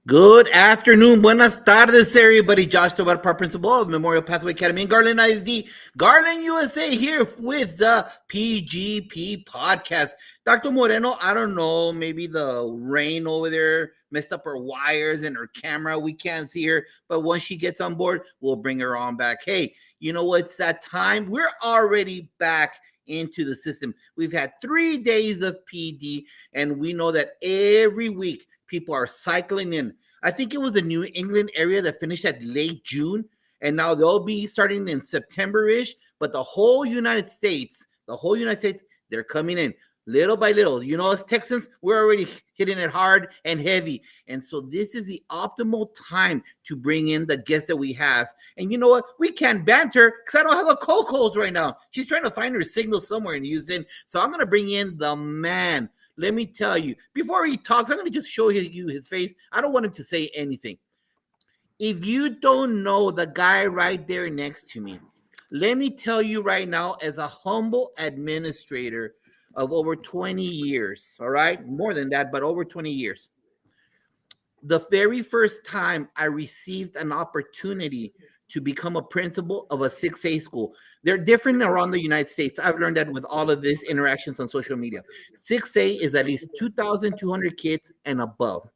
Good afternoon. Buenas tardes, everybody. Josh Tovar, Park Principal of Memorial Pathway Academy in Garland ISD, Garland, USA, here with the PGP podcast. Dr. Moreno, I don't know, maybe the rain over there messed up her wires and her camera. We can't see her, but once she gets on board, we'll bring her on back. Hey, you know what? It's that time. We're already back into the system. We've had 3 days of PD, and we know that every week people are cycling in. I think it was the New England area that finished at late June, and now they'll be starting in September-ish. But the whole United States, they're coming in little by little. You know, as Texans, we're already hitting it hard and heavy. And so this is the optimal time to bring in the guests that we have. And you know what? We can't banter because I don't have a co-host right now. She's trying to find her signal somewhere in Houston. So I'm going to bring in the man. Let me tell you, before he talks, I'm going to just show you his face. I don't want him to say anything. If you don't know the guy right there next to me, let me tell you right now, as a humble administrator of over 20 years, all right? More than that, but over 20 years. The very first time I received an opportunity to become a principal of a 6A school. They're different around the United States. I've learned that with all of these interactions on social media. 6A is at least 2,200 kids and above.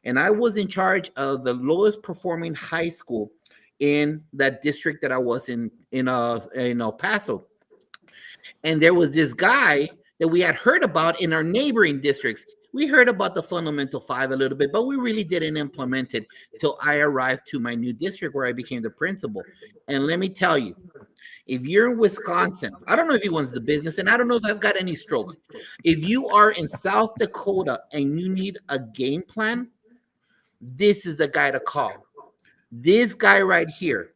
And I was in charge of the lowest performing high school in that district that I was in El Paso. And there was this guy that we had heard about in our neighboring districts. We heard about the Fundamental Five a little bit, but we really didn't implement it till I arrived to my new district where I became the principal. And let me tell you, if you're in Wisconsin, I don't know if he wants the business, and I don't know if I've got any stroke. If you are in South Dakota and you need a game plan, this is the guy to call. This guy right here.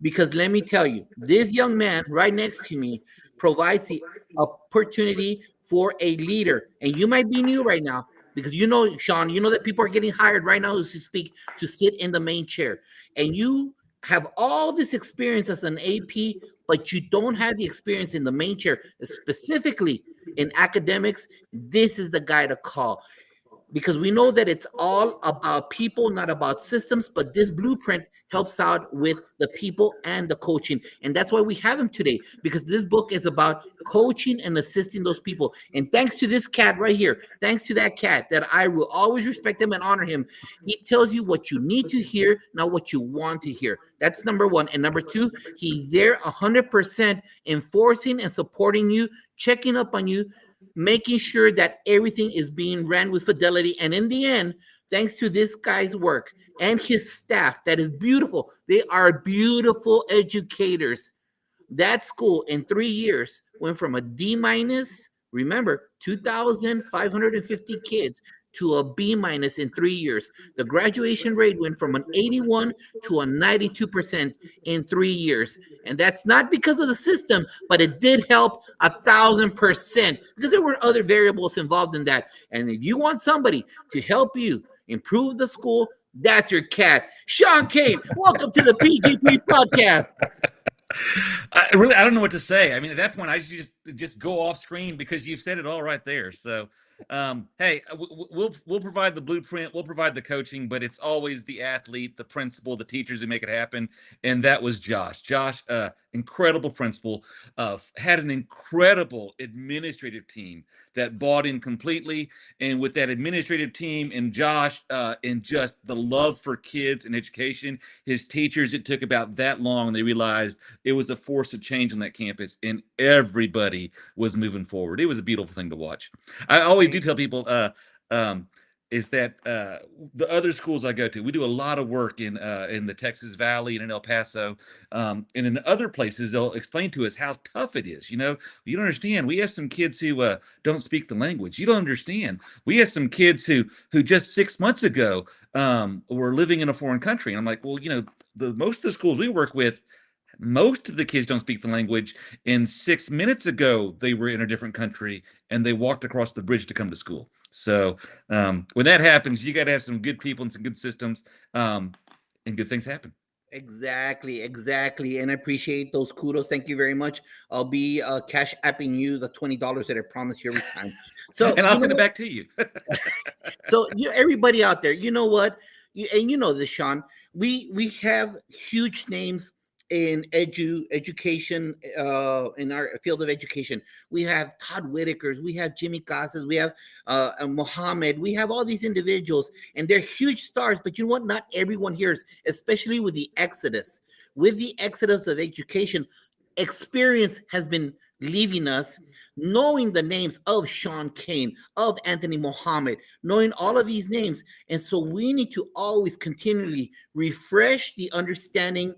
Because let me tell you, this young man right next to me provides the opportunity for a leader. And you might be new right now because you know, Sean, you know that people are getting hired right now to speak, to sit in the main chair. And you have all this experience as an AP, but you don't have the experience in the main chair, specifically in academics. This is the guy to call. Because we know that it's all about people, not about systems, but this blueprint helps out with the people and the coaching. And that's why we have him today, because this book is about coaching and assisting those people. And thanks to this cat right here, thanks to that cat, that I will always respect him and honor him. He tells you what you need to hear, not what you want to hear. That's number one. And number two, he's there 100% enforcing and supporting you, checking up on you, making sure that everything is being ran with fidelity. And in the end, thanks to this guy's work and his staff, that is beautiful. They are beautiful educators. That school in 3 years went from a D minus, remember, 2,550 kids, to a B minus in 3 years. The graduation rate went from an 81 to a 92% in 3 years. And that's not because of the system, but it did help 1,000% because there were other variables involved in that. And if you want somebody to help you improve the school, that's your cat. Sean Cain, welcome to the PGP podcast. I don't know what to say. I mean, at that point, I just go off screen because you've said it all right there. So, hey, we'll provide the blueprint, we'll provide the coaching, but it's always the athlete, the principal, the teachers who make it happen. And that was Josh. Josh, incredible principal, had an incredible administrative team that bought in completely. And with that administrative team and Josh, and just the love for kids and education, his teachers, it took about that long. They realized it was a force of change on that campus, and everybody was moving forward. It was a beautiful thing to watch. I always do tell people, is that the other schools I go to, we do a lot of work in the Texas Valley and in El Paso, and in other places. They'll explain to us how tough it is. You know, you don't understand. We have some kids who don't speak the language. You don't understand. We have some kids who just 6 months ago were living in a foreign country. And I'm like, well, you know, most of the schools we work with, most of the kids don't speak the language. And 6 minutes ago, they were in a different country and they walked across the bridge to come to school. So when that happens, you got to have some good people and some good systems, and good things happen. Exactly. And I appreciate those kudos. Thank you very much. I'll be cash apping you the $20 that I promise you every time. So and I'll send it back to you. So everybody out there, you know what? and you know this, Sean. We have huge names in education, in our field of education. We have Todd Whitakers, we have Jimmy Casas, we have Mohammed. We have all these individuals, and they're huge stars. But you know what? Not everyone hears, especially with the exodus. With the exodus of education, experience has been leaving us, knowing the names of Sean Cain, of Anthony Mohammed, knowing all of these names. And so we need to always continually refresh the understanding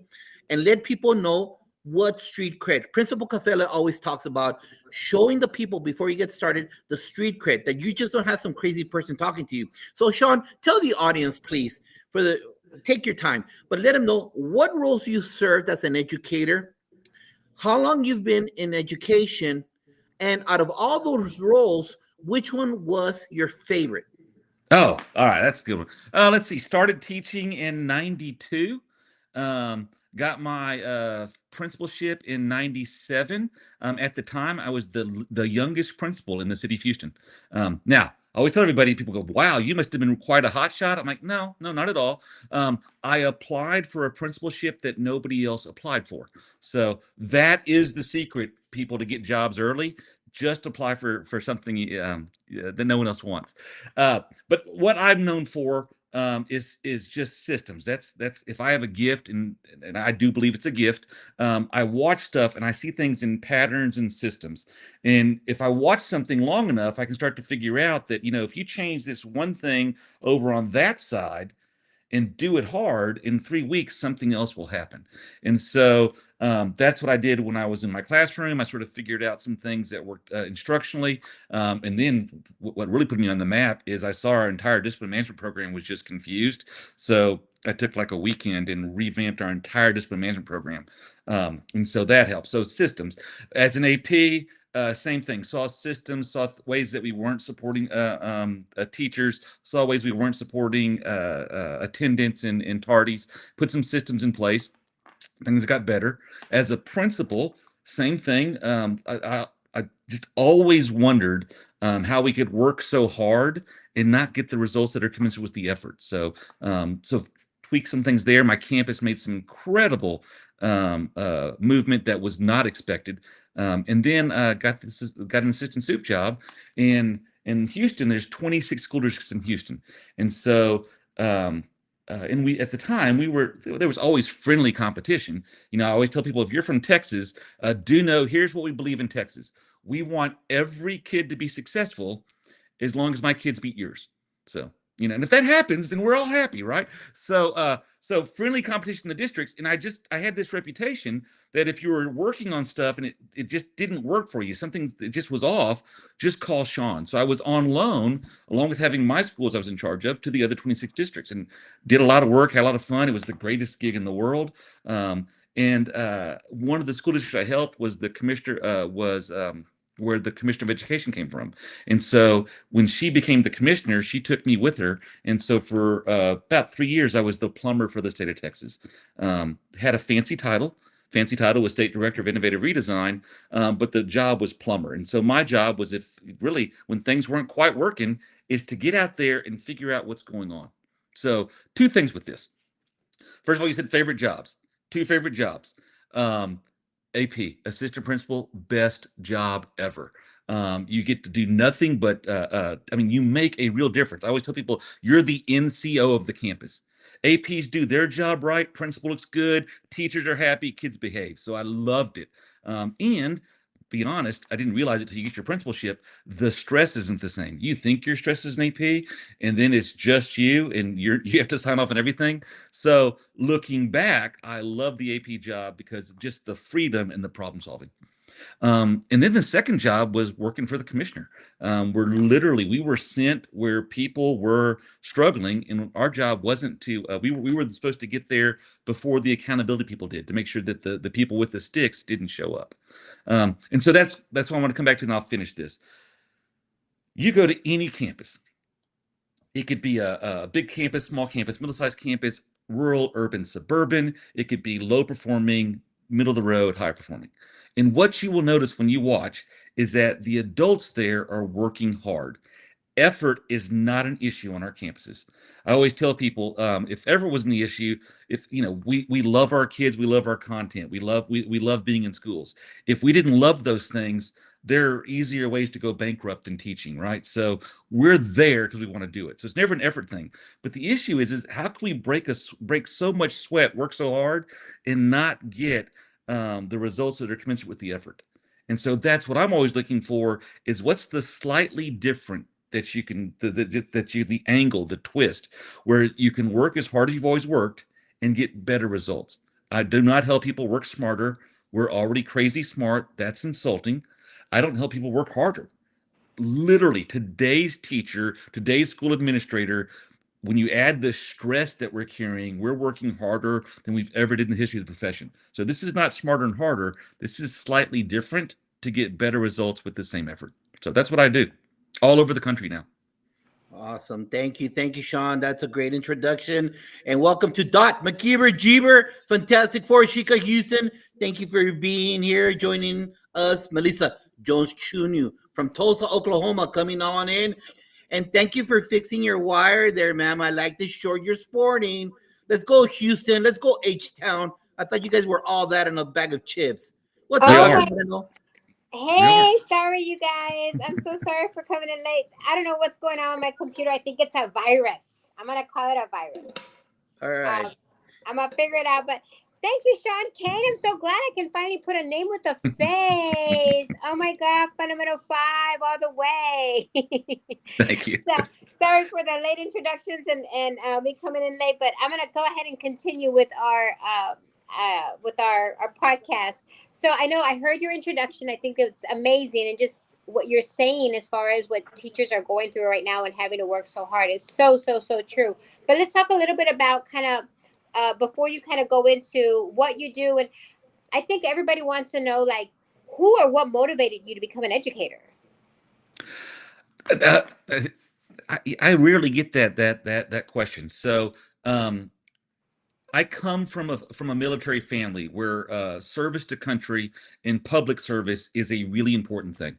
and let people know what street cred. Principal Cafella always talks about showing the people before you get started the street cred, that you just don't have some crazy person talking to you. So Sean, tell the audience, please, for the take your time, but let them know what roles you served as an educator, how long you've been in education, and out of all those roles, which one was your favorite? Oh, all right, that's a good one. Let's see. Started teaching in '92. Got my principalship in '97. At the time, I was the youngest principal in the city of Houston. Now, I always tell everybody, people go, "Wow, you must have been quite a hot shot." I'm like, no, no, not at all. I applied for a principalship that nobody else applied for. So that is the secret, people, to get jobs early. Just apply for something that no one else wants. But what I'm known for is just systems. That's if I have a gift, and I do believe it's a gift. I watch stuff and I see things in patterns and systems. And if I watch something long enough, I can start to figure out that, if you change this one thing over on that side and do it hard, in 3 weeks something else will happen. And so that's what I did when I was in my classroom. I sort of figured out some things that worked instructionally, and then what really put me on the map is I saw our entire discipline management program was just confused. So I took like a weekend and revamped our entire discipline management program, and so that helped. So systems, as an AP, same thing. Saw systems, saw ways that we weren't supporting teachers, saw ways we weren't supporting attendance and tardies, put some systems in place. Things got better. As a principal, same thing. I just always wondered how we could work so hard and not get the results that are commensurate with the effort. So tweak some things there. My campus made some incredible movement that was not expected, and then got an assistant soup job in Houston. There's 26 school districts in Houston, and so and we at the time there was always friendly competition. I always tell people, if you're from Texas, do know, here's what we believe in Texas: we want every kid to be successful, as long as my kids beat yours. So, and if that happens, then we're all happy, right? So friendly competition in the districts. And I had this reputation that if you were working on stuff and it just didn't work for you, something that just was off, just call Sean. So I was on loan, along with having my schools I was in charge of, to the other 26 districts, and did a lot of work, had a lot of fun. It was the greatest gig in the world. And one of the school districts I helped was the commissioner, where the commissioner of education came from. And so when she became the commissioner, she took me with her. And so for about 3 years, I was the plumber for the state of Texas. Had a fancy title. Fancy title was State Director of Innovative Redesign, but the job was plumber. And so my job was, if really, when things weren't quite working, is to get out there and figure out what's going on. So 2 things with this. First of all, you said favorite jobs. 2 favorite jobs. AP, assistant principal, best job ever. You get to do nothing but, you make a real difference. I always tell people, you're the NCO of the campus. APs do their job right, principal looks good, teachers are happy, kids behave. So I loved it. And be honest, I didn't realize it till you get your principalship. The stress isn't the same. You think your stress is an AP, and then it's just you, and you have to sign off on everything. So looking back, I love the AP job because of just the freedom and the problem solving. And then the second job was working for the commissioner. We were sent where people were struggling, and our job wasn't to, we were supposed to get there before the accountability people did, to make sure that the people with the sticks didn't show up. And so that's what I want to come back to, and I'll finish this. You go to any campus. It could be a big campus, small campus, middle-sized campus, rural, urban, suburban. It could be low performing, middle of the road, high performing. And what you will notice when you watch is that the adults there are working hard. effort is not an issue on our campuses. I always tell people, if ever was the issue, if we love our kids, we love our content, we love being in schools. If we didn't love those things, there are easier ways to go bankrupt than teaching, right? So we're there because we want to do it. So it's never an effort thing. But the issue is how can we break so much sweat, work so hard, and not get the results that are commensurate with the effort? And so that's what I'm always looking for, is what's the slightly different that you can, the angle, the twist, where you can work as hard as you've always worked and get better results. I do not help people work smarter. We're already crazy smart. That's insulting. I don't help people work harder. Literally, today's teacher, today's school administrator, when you add the stress that we're carrying, we're working harder than we've ever did in the history of the profession. So this is not smarter and harder. This is slightly different to get better results with the same effort. So that's what I do all over the country now. Awesome. Thank you. Thank you, Sean. That's a great introduction. And welcome to Dot McKeever Jeeber, Fantastic Four, Chica Houston. Thank you for being here, joining us. Melissa Jones Chunu from Tulsa, Oklahoma, coming on in. And thank you for fixing your wire there, ma'am. I like the short you're sporting. Let's go, Houston. Let's go, H-Town. I thought you guys were all that in a bag of chips. What's We up, are. Dr. Moreno? Hey, sorry, you guys. I'm so sorry for coming in late. I don't know what's going on with my computer. I think it's a virus. I'm going to call it a virus. All right. I'm going to figure it out. But thank you, Sean Cain. I'm so glad I can finally put a name with a face. Oh, my God. Fundamental 5 all the way. Thank you. So, sorry for the late introductions and me coming in late. But I'm going to go ahead and continue with our podcast. So I know I heard your introduction. I think it's amazing, and just what you're saying as far as what teachers are going through right now and having to work so hard is so true. But let's talk a little bit about kind of before you kind of go into what you do. And I think everybody wants to know, like, who or what motivated you to become an educator? I rarely get that question. So I come from a military family where service to country and public service is a really important thing.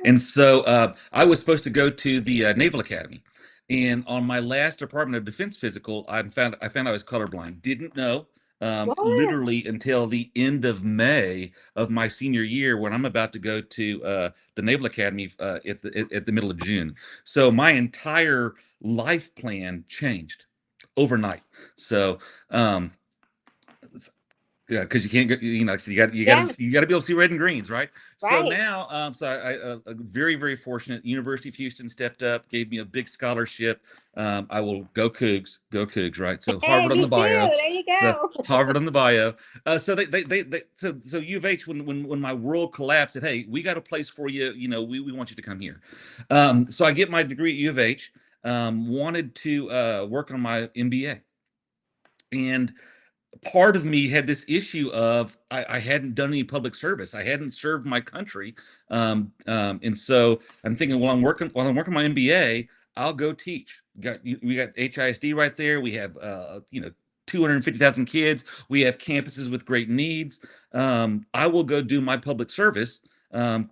And so I was supposed to go to the Naval Academy, and on my last Department of Defense physical, I found I was colorblind. Didn't know literally until the end of May of my senior year, when I'm about to go to the Naval Academy at the middle of June. So my entire life plan changed overnight. So yeah, because you can't go, you got to be able to see red and greens, right? So now, I very fortunate. University of Houston stepped up, gave me a big scholarship. I will go Cougs, right? So Harvard on the bio. There you go. So Harvard on the bio. So so U of H, when my world collapsed, said, hey, we got a place for you. We want you to come here. So I get my degree at U of H. Wanted to work on my MBA, and part of me had this issue of I hadn't done any public service. I hadn't served my country, and so I'm thinking, while I'm working my MBA, I'll go teach. We got HISD right there. We have 250,000 kids. We have campuses with great needs. I will go do my public service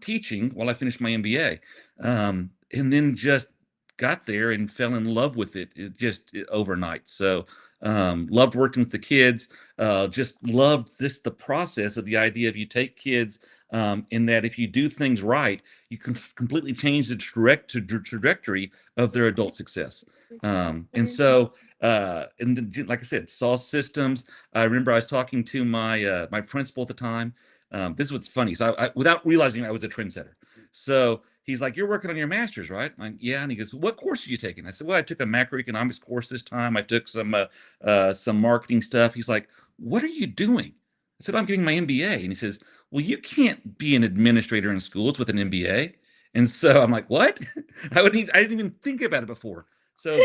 teaching while I finish my MBA, and then just got there and fell in love with it overnight. So loved working with the kids, just loved the process of the idea of you take kids, in that if you do things right, you can completely change the trajectory of their adult success. And so, and then, like I said, saw systems. I remember I was talking to my principal at the time. This is what's funny. So I, without realizing, I was a trendsetter. So he's like, you're working on your master's, right? I'm like, yeah. And he goes, what course are you taking? I said, well, I took a macroeconomics course this time. I took some marketing stuff. He's like, what are you doing? I said, I'm getting my MBA. And he says, well, you can't be an administrator in schools with an MBA. And so I'm like, what? I didn't even think about it before. So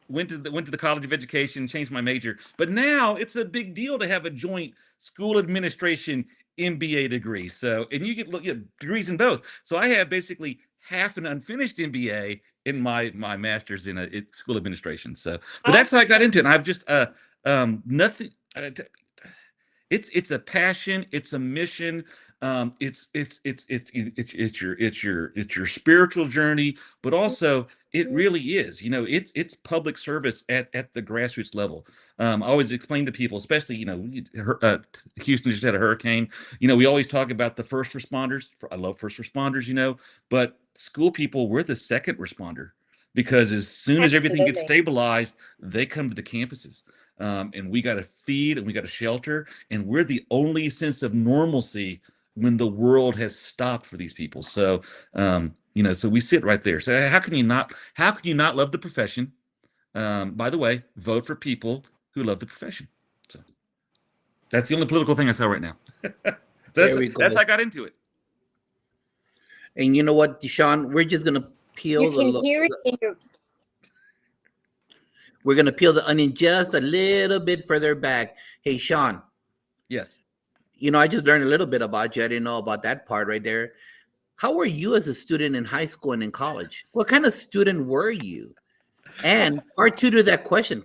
went to the College of Education, changed my major. But now it's a big deal to have a joint school administration MBA degree. So, and you get degrees in both. So I have basically half an unfinished MBA in my master's in school administration. So, but that's how I got into it. And I've just nothing. It's a passion. It's a mission. It's your spiritual journey, but also it really is. It's public service at the grassroots level. I always explain to people, especially Houston just had a hurricane. We always talk about the first responders. I love first responders, but school people, we're the second responder because as soon as everything gets Absolutely. stabilized, they come to the campuses. And we got to feed and we got to shelter, and we're the only sense of normalcy when the world has stopped for these people. So, so we sit right there. So how can you not love the profession? By the way, vote for people who love the profession. So that's the only political thing I saw right now. There we go. That's how I got into it. And you know what, Deshaun, we're just gonna peel You can hear it in your. We're gonna peel the onion just a little bit further back. Hey, Sean. Yes. I just learned a little bit about you. I didn't know about that part right there. How were you as a student in high school and in college? What kind of student were you? And part two to that question,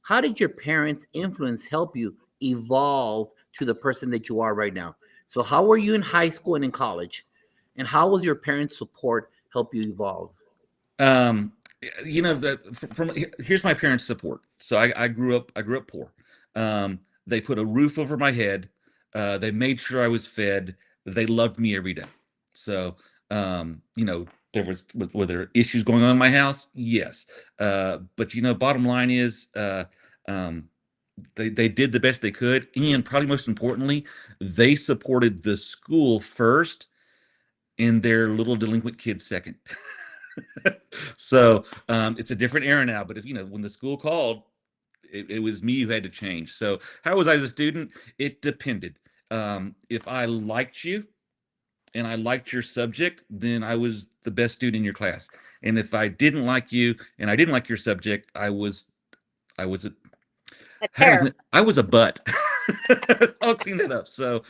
how did your parents' influence help you evolve to the person that you are right now? So how were you in high school and in college? And how was your parents' support help you evolve? Here's my parents' support. So I grew up poor. They put a roof over my head. They made sure I was fed. They loved me every day. So, were there issues going on in my house? Yes. But bottom line is, they did the best they could. And probably most importantly, they supported the school first and their little delinquent kids second. So, it's a different era now, but when the school called, it was me who had to change. So how was I as a student? It depended. If I liked you and I liked your subject, then I was the best student in your class. And if I didn't like you and I didn't like your subject, I was a butt. I'll clean that up. So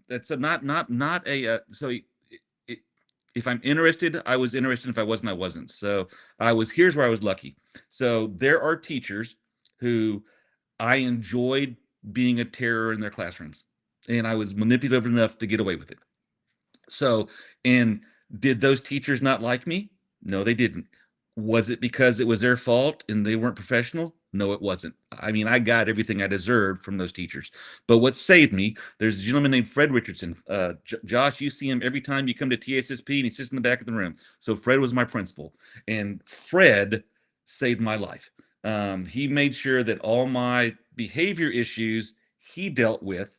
that's not a so if I'm interested, I was interested. If I wasn't, I wasn't. So here's where I was lucky. So there are teachers who I enjoyed being a terror in their classrooms, and I was manipulative enough to get away with it. So, and did those teachers not like me? No, they didn't. Was it because it was their fault and they weren't professional? No, it wasn't. I mean, I got everything I deserved from those teachers. But what saved me, there's a gentleman named Fred Richardson. Josh, you see him every time you come to TSSP, and he sits in the back of the room. So Fred was my principal, and Fred saved my life. He made sure that all my behavior issues he dealt with.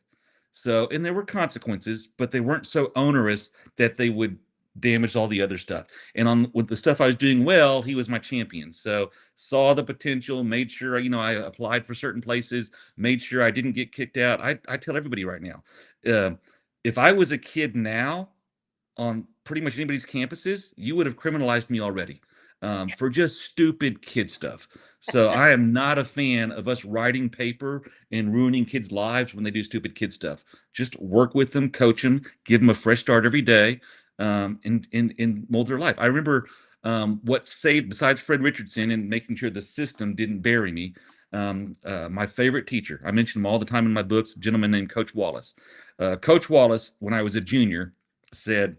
So, and there were consequences, but they weren't so onerous that they would damage all the other stuff. And with the stuff I was doing well, he was my champion. So saw the potential, made sure, I applied for certain places, made sure I didn't get kicked out. I tell everybody right now, if I was a kid now on pretty much anybody's campuses, you would have criminalized me already. For just stupid kid stuff. So I am not a fan of us writing paper and ruining kids' lives when they do stupid kid stuff. Just work with them, coach them, give them a fresh start every day, and mold their life. I remember what saved, besides Fred Richardson and making sure the system didn't bury me, my favorite teacher, I mention him all the time in my books, a gentleman named Coach Wallace. Coach Wallace, when I was a junior, said,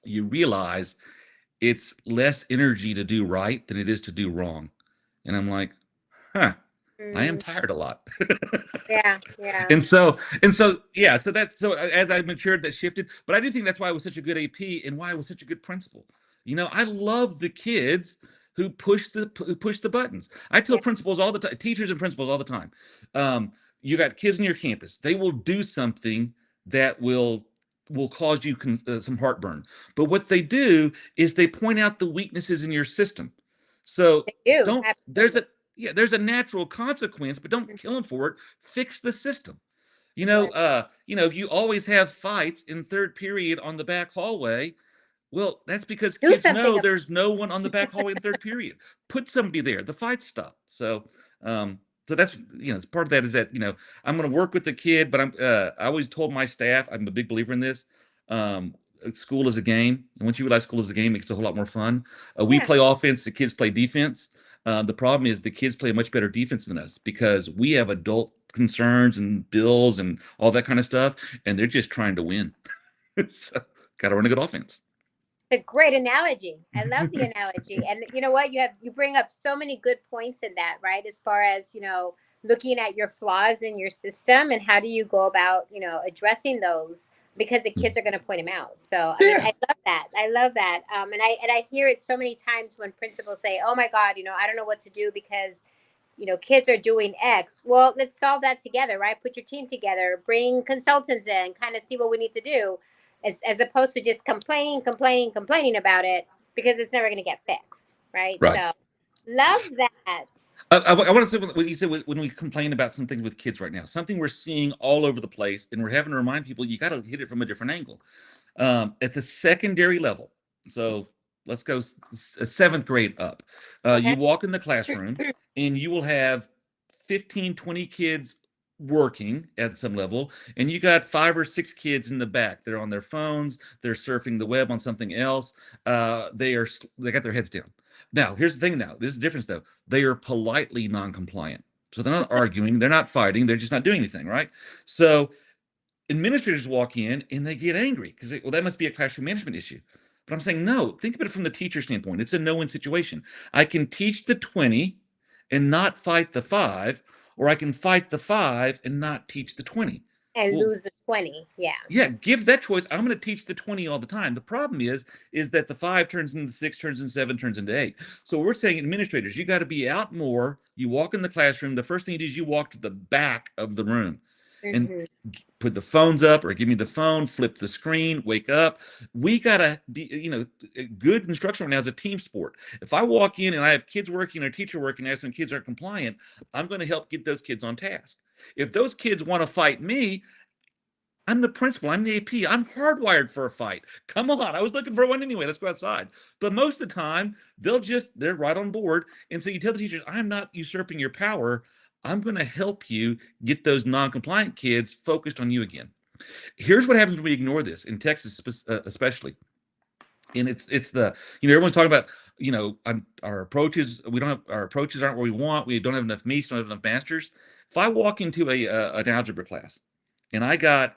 you realize it's less energy to do right than it is to do wrong. And I'm like, I am tired a lot. Yeah. So as I matured, that shifted. But I do think that's why I was such a good AP and why I was such a good principal. I love the kids who push the buttons. I tell principals all the time, teachers and principals all the time. You got kids on your campus. They will do something that will cause you some heartburn. But what they do is they point out the weaknesses in your system. So there's a natural consequence, but don't kill them for it. Fix the system. If you always have fights in third period on the back hallway, well, that's because kids know there's no one on the back hallway in third period. Put somebody there. The fight stop. So that's, part of that is that, I'm going to work with the kid, but I always told my staff, I'm a big believer in this. School is a game. And once you realize school is a game, it makes it a whole lot more fun. We play offense, the kids play defense. The problem is the kids play a much better defense than us because we have adult concerns and bills and all that kind of stuff, and they're just trying to win. So, got to run a good offense. It's a great analogy. I love the analogy. And you know what? You bring up so many good points in that, right? As far as, looking at your flaws in your system and how do you go about, addressing those, because the kids are going to point them out. So I mean, Yeah. I love that. I love that. And I hear it so many times when principals say, "Oh my God, I don't know what to do because kids are doing X." Well, let's solve that together, right? Put your team together, bring consultants in, kind of see what we need to do, as opposed to just complaining about it, because it's never going to get fixed, right? Right. So, love that. I want to say what you said when we complain about some things with kids right now, something we're seeing all over the place, and we're having to remind people you got to hit it from a different angle. At the secondary level, so let's go seventh grade up. Okay. You walk in the classroom, and you will have 15, 20 kids working at some level, and you got 5 or 6 kids in the back. They're on their phones, they're surfing the web on something else. They got their heads down. Now, here's the thing. Now, this is the difference though. They are politely non-compliant, so they're not arguing, they're not fighting, they're just not doing anything, right? So administrators walk in and they get angry because, well, that must be a classroom management issue. But I'm saying, no, think of it from the teacher standpoint. It's a no-win situation. I can teach the 20 and not fight the 5, or I can fight the 5 and not teach the 20. And Well, lose the 20. Yeah. yeah, give that choice. I'm going to teach the 20 all the time. The problem is that the 5 turns into 6, turns into 7, turns into 8. So we're saying, administrators, you got to be out more. You walk in the classroom. The first thing you do is you walk to the back of the room and Mm-hmm. put the phones up, or give me the phone, flip the screen, wake up. We got to be, good instruction right now is a team sport. If I walk in and I have kids working or a teacher working, and some kids aren't compliant, I'm going to help get those kids on task. If those kids want to fight me, I'm the principal. I'm the AP. I'm hardwired for a fight. Come on. I was looking for one anyway. Let's go outside. But most of the time, they're right on board. And so you tell the teachers, I'm not usurping your power. I'm going to help you get those non-compliant kids focused on you again. Here's what happens when we ignore this in Texas, especially. And it's everyone's talking about, our approaches. Our approaches aren't where we want. We don't have enough meets, don't have enough masters. If I walk into an algebra class and I got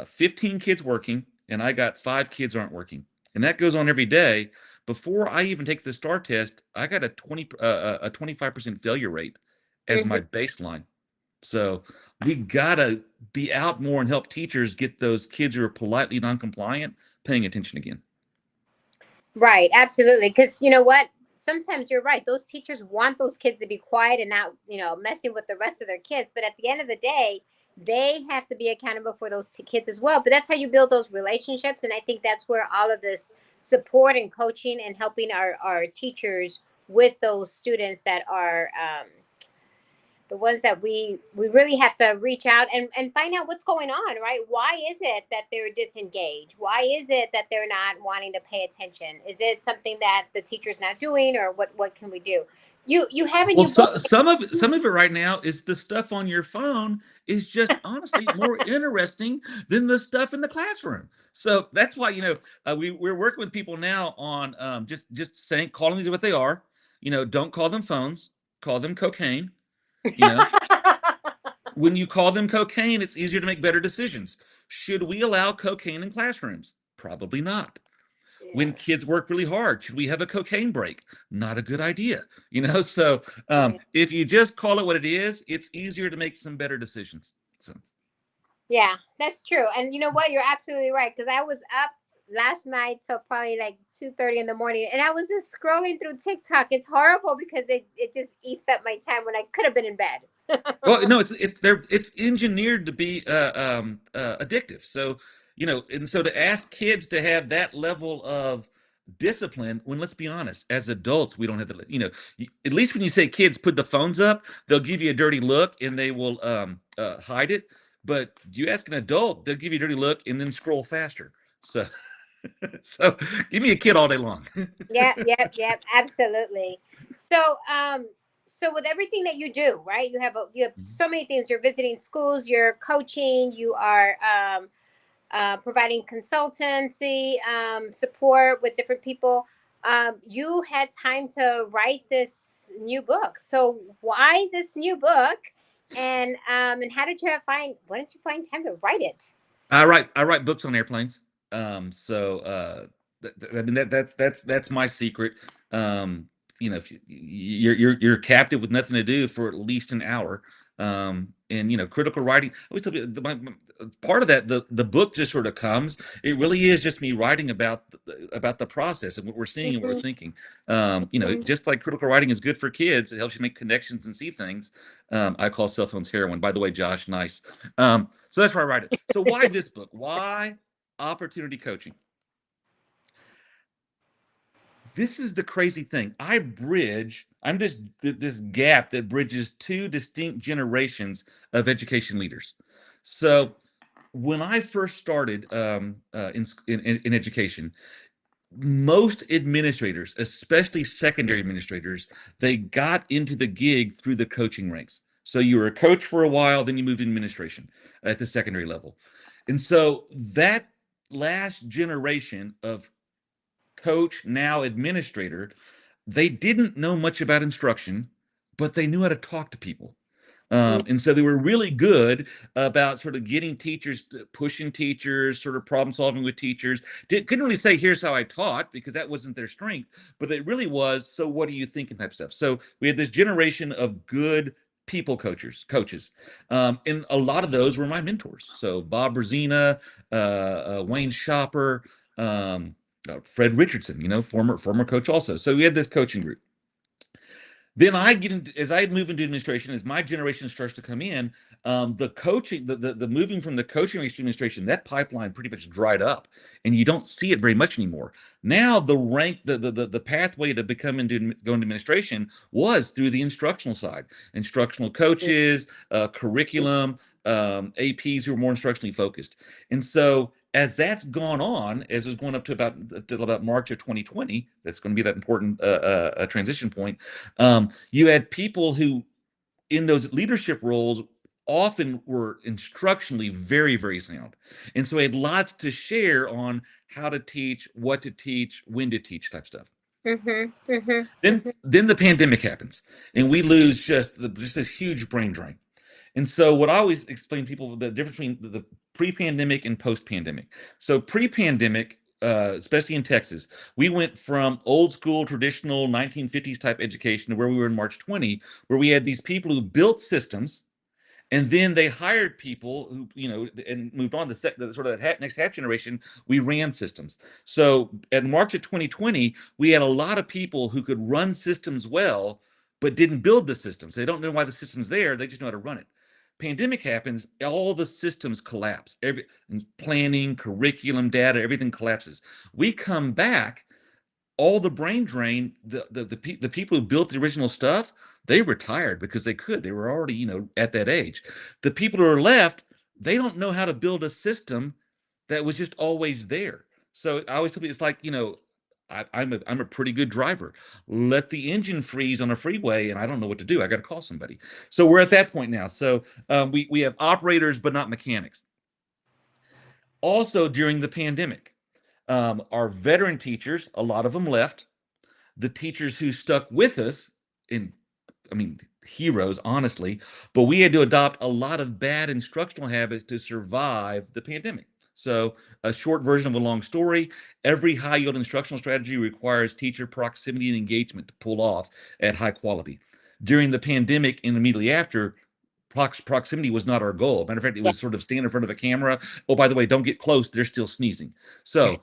15 kids working and I got 5 kids aren't working, and that goes on every day, before I even take the STAR test, I got a 25% failure rate as Mm-hmm. my baseline. So we gotta be out more and help teachers get those kids who are politely non-compliant paying attention again. Right, absolutely. Because you know what? Sometimes you're right. Those teachers want those kids to be quiet and not, messing with the rest of their kids. But at the end of the day, they have to be accountable for those kids as well. But that's how you build those relationships. And I think that's where all of this support and coaching and helping our teachers with those students that are the ones that we really have to reach out and find out what's going on, right? Why is it that they're disengaged? Why is it that they're not wanting to pay attention? Is it something that the teacher's not doing, or what can we do? You have in Well, your book. some of it right now is the stuff on your phone is just honestly more interesting than the stuff in the classroom. So that's why we're working with people now on just saying, calling these what they are. Don't call them phones, call them cocaine. When you call them cocaine, it's easier to make better decisions. Should we allow cocaine in classrooms? Probably not. When Yeah. kids work really hard, should we have a cocaine break? Not a good idea. So if you just call it what it is, it's easier to make some better decisions. So Yeah, that's true. And you know what? You're absolutely right. Because I was up last night till probably like 2:30 in the morning, and I was just scrolling through TikTok. It's horrible because it just eats up my time when I could have been in bed. well, no, it's engineered to be addictive. So and so to ask kids to have that level of discipline, when, let's be honest, as adults we don't have the, at least when you say kids put the phones up, they'll give you a dirty look and they will hide it. But you ask an adult, they'll give you a dirty look and then scroll faster. So so give me a kid all day long. Yep, absolutely. So with everything that you do, right? You have so many things. You're visiting schools, you're coaching, you are providing consultancy support with different people. You had time to write this new book. So why this new book? And how did you find? Why didn't you find time to write it? I write books on airplanes. So I mean that's my secret. You know, if you're captive with nothing to do for at least an hour. And you know, critical writing. I always tell you, part of that, the book just sort of comes. It really is just me writing about the process and what we're seeing and what we're thinking. You know, just like critical writing is good for kids, it helps you make connections and see things. I call cell phones heroin. By the way, Josh, nice. So that's where I write it. So why this book? Why opportunity coaching? This is the crazy thing. I'm just this gap that bridges two distinct generations of education leaders. So when I first started in education, most administrators, especially secondary administrators, they got into the gig through the coaching ranks. So you were a coach for a while, then you moved to administration at the secondary level. And so that last generation of coach, now administrator, they didn't know much about instruction, but they knew how to talk to people. And so they were really good about sort of getting teachers, pushing teachers, sort of problem solving with teachers. Couldn't really say, here's how I taught, because that wasn't their strength, but it really was, so what are you thinking type stuff. So we had this generation of good people coaches. And a lot of those were my mentors. So Bob Brzezina, Wayne Shopper, Fred Richardson, you know, former coach also. So we had this coaching group. Then I get into, as I move into administration, as my generation starts to come in, the coaching, the moving from the coaching to administration, that pipeline pretty much dried up, and you don't see it very much anymore. Now the pathway to go into administration was through the instructional side, instructional coaches, curriculum, APs who are more instructionally focused, and so as that's gone on, as it's going up to about March of 2020, that's going to be that important transition point. You had people who, in those leadership roles, often were instructionally very, very sound. And so I had lots to share on how to teach, what to teach, when to teach type stuff. Then the pandemic happens, and we lose just this huge brain drain. And so what I always explain to people, the difference between the pre-pandemic and post-pandemic. So pre-pandemic, especially in Texas, we went from old school, traditional 1950s type education to where we were in March 20, where we had these people who built systems, and then they hired people who, you know, and moved on to sort of that next half generation. We ran systems. So at March of 2020, we had a lot of people who could run systems well, but didn't build the systems. They don't know why the system's there. They just know how to run it. Pandemic happens, all the systems collapse. Planning, curriculum, data, everything collapses. We come back, all the brain drain, the people who built the original stuff, they retired because they could. They were already, you know, at that age. The people who are left, they don't know how to build a system that was just always there. So I always tell people, it's like, you know, I'm a pretty good driver. Let the engine freeze on a freeway, and I don't know what to do. I got to call somebody. So we're at that point now. So we have operators, but not mechanics. Also during the pandemic, our veteran teachers, a lot of them left. The teachers who stuck with us, heroes, honestly, but we had to adopt a lot of bad instructional habits to survive the pandemic. So a short version of a long story, every high yield instructional strategy requires teacher proximity and engagement to pull off at high quality. During the pandemic and immediately after, proximity was not our goal. Matter of fact, it was sort of stand in front of a camera. Oh, by the way, don't get close. They're still sneezing. So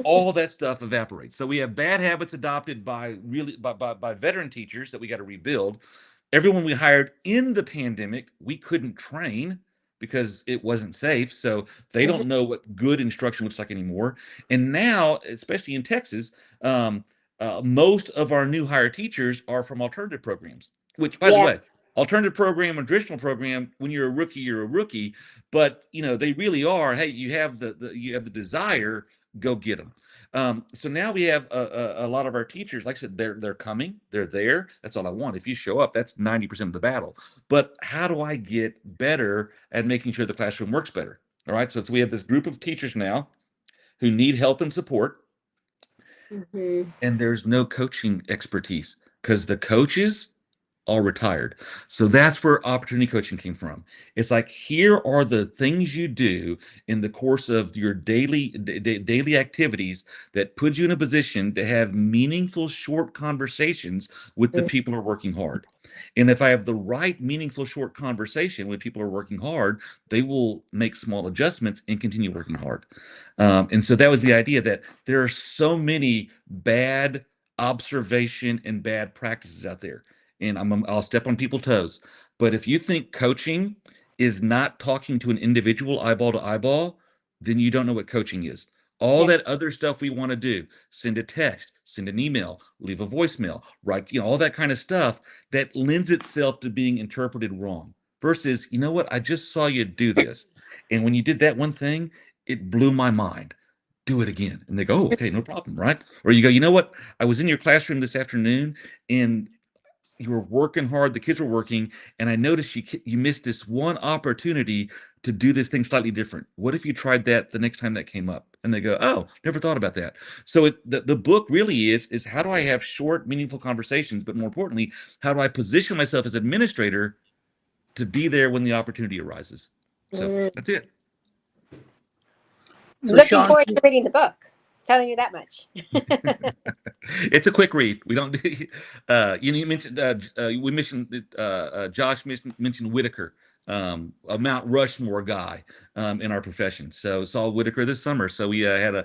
all that stuff evaporates. So we have bad habits adopted by veteran teachers that we got to rebuild. Everyone we hired in the pandemic, we couldn't train because it wasn't safe. So they don't know what good instruction looks like anymore. And now, especially in Texas, most of our new hire teachers are from alternative programs, which, by the way, alternative program and traditional program, when you're a rookie, you're a rookie. But, you know, they really are, hey, you have the desire, go get them. So now we have a lot of our teachers, like I said, they're coming, they're there. That's all I want. If you show up, that's 90% of the battle. But how do I get better at making sure the classroom works better? All right. So we have this group of teachers now who need help and support. And there's no coaching expertise because the coaches all retired. So that's where opportunity coaching came from. It's like, here are the things you do in the course of your daily activities that put you in a position to have meaningful short conversations with the people who are working hard. And if I have the right meaningful short conversation when people are working hard, they will make small adjustments and continue working hard. And so that was the idea, that there are so many bad observation and bad practices out there. And I'll step on people's toes. But if you think coaching is not talking to an individual eyeball to eyeball, then you don't know what coaching is. All that other stuff we want to do, send a text, send an email, leave a voicemail, write, all that kind of stuff, that lends itself to being interpreted wrong. Versus, you know what? I just saw you do this. And when you did that one thing, it blew my mind. Do it again. And they go, oh, okay, no problem, right? Or you go, you know what? I was in your classroom this afternoon and you were working hard, the kids were working, and I noticed you missed this one opportunity to do this thing slightly different. What if you tried that the next time that came up? And they go, oh, never thought about that. So the book really is how do I have short, meaningful conversations, but more importantly, how do I position myself as administrator to be there when the opportunity arises? So that's it. So looking forward to reading the book. Telling you that much. It's a quick read. We don't. You mentioned we mentioned Josh mentioned Whitaker, a Mount Rushmore guy in our profession. So saw Whitaker this summer. So we had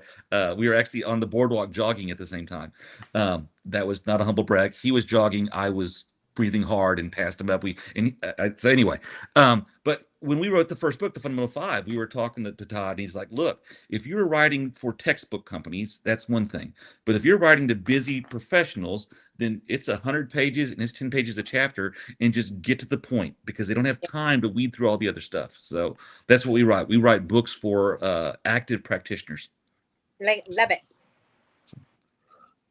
we were actually on the boardwalk jogging at the same time. That was not a humble brag. He was jogging. I was breathing hard and passed him up. So anyway, but when we wrote the first book, The Fundamental Five, we were talking to Todd, and he's like, look, if you're writing for textbook companies, that's one thing. But if you're writing to busy professionals, then it's 100 pages and it's 10 pages a chapter, and just get to the point, because they don't have time to weed through all the other stuff. So that's what we write. We write books for active practitioners. Love it.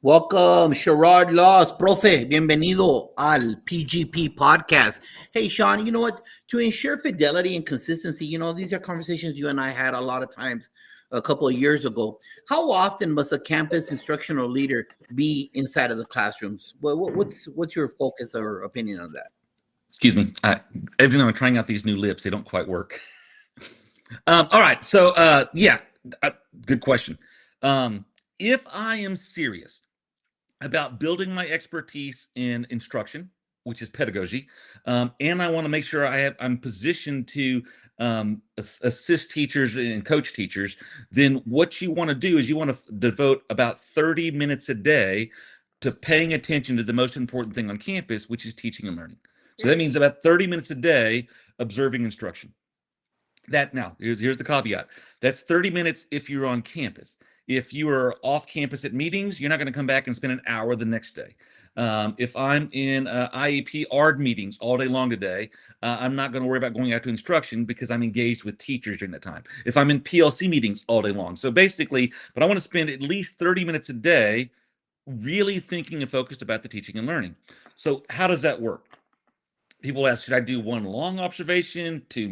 Welcome, Sherrod Laws. Profe, bienvenido al PGP podcast. Hey, Sean, you know what? To ensure fidelity and consistency, these are conversations you and I had a lot of times a couple of years ago. How often must a campus instructional leader be inside of the classrooms? What's your focus or opinion on that? Excuse me. Even though I'm trying out these new lips, they don't quite work. All right. So, good question. If I am serious about building my expertise in instruction, which is pedagogy, and I want to make sure I'm positioned to assist teachers and coach teachers, then what you want to do is you want to devote about 30 minutes a day to paying attention to the most important thing on campus, which is teaching and learning. So that means about 30 minutes a day observing instruction. Now, here's the caveat. That's 30 minutes if you're on campus. If you are off campus at meetings, you're not going to come back and spend an hour the next day. If I'm in IEP ARD meetings all day long today, I'm not going to worry about going out to instruction because I'm engaged with teachers during that time. If I'm in PLC meetings all day long. So basically, but I want to spend at least 30 minutes a day really thinking and focused about the teaching and learning. So how does that work? People ask, should I do one long observation, two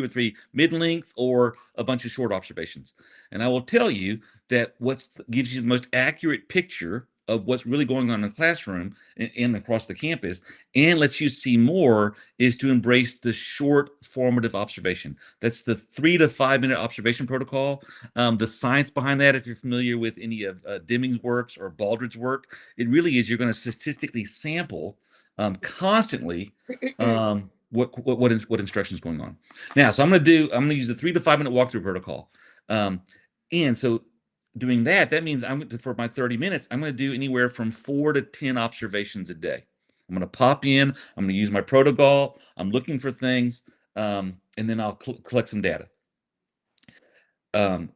or three mid-length, or a bunch of short observations? And I will tell you that what gives you the most accurate picture of what's really going on in the classroom and across the campus, and lets you see more, is to embrace the short formative observation. That's the 3 to 5 minute observation protocol. The science behind that, if you're familiar with any of Deming's works or Baldridge's work, it really is, you're going to statistically sample constantly what instruction is going on. Now, so I'm going to use the 3 to 5 minute walkthrough protocol. And so doing that means for my 30 minutes, I'm going to do anywhere from 4 to 10 observations a day. I'm going to pop in, I'm going to use my protocol, I'm looking for things, and then I'll collect some data.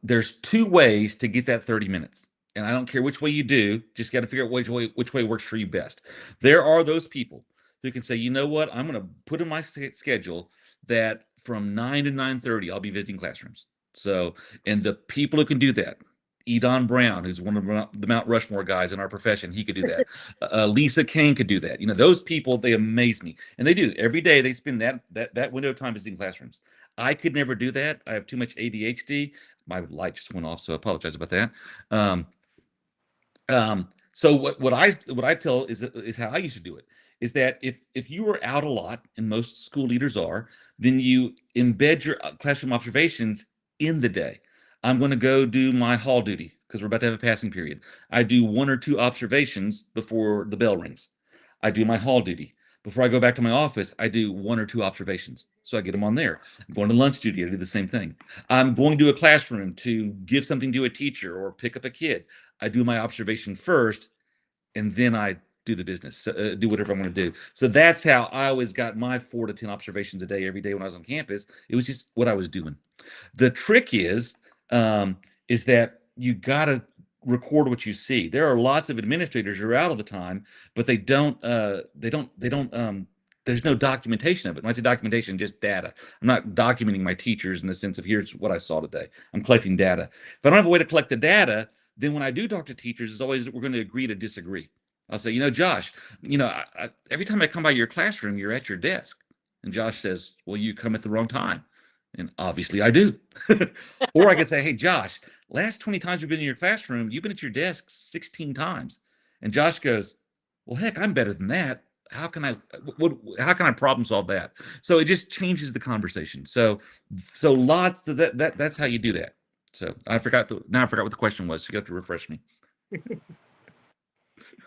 There's 2 ways to get that 30 minutes. And I don't care which way you do, just got to figure out which way works for you best. There are those people who can say, you know what, I'm going to put in my schedule that from 9 to 9:30, I'll be visiting classrooms. So, and the people who can do that, Edon Brown, who's one of the Mount Rushmore guys in our profession, he could do that. Lisa Cain could do that. Those people, they amaze me. And they do. Every day they spend that window of time visiting classrooms. I could never do that. I have too much ADHD. My light just went off, so I apologize about that. So what I tell is how I used to do it, is that if you were out a lot, and most school leaders are, then you embed your classroom observations in the day. I'm going to go do my hall duty because we're about to have a passing period. I do 1 or 2 observations before the bell rings. I do my hall duty. Before I go back to my office, I do 1 or 2 observations. So I get them on there. I'm going to lunch duty. I do the same thing. I'm going to a classroom to give something to a teacher or pick up a kid. I do my observation first, and then I do the business, do whatever I'm going to do. So that's how I always got my 4 to 10 observations a day every day when I was on campus. It was just what I was doing. The trick is that you got to record what you see. There are lots of administrators who are out all the time, but they don't. There's no documentation of it. When I say documentation, just data. I'm not documenting my teachers in the sense of here's what I saw today. I'm collecting data. If I don't have a way to collect the data, then when I do talk to teachers, it's always we're going to agree to disagree. I'll say, Josh, every time I come by your classroom, you're at your desk. And Josh says, well, you come at the wrong time. And obviously I do. Or I could say, hey, Josh, last 20 times you've been in your classroom, you've been at your desk 16 times. And Josh goes, well, heck, I'm better than that. How can I problem solve that? So it just changes the conversation. So lots of that's how you do that. So I forgot what the question was. You have to refresh me.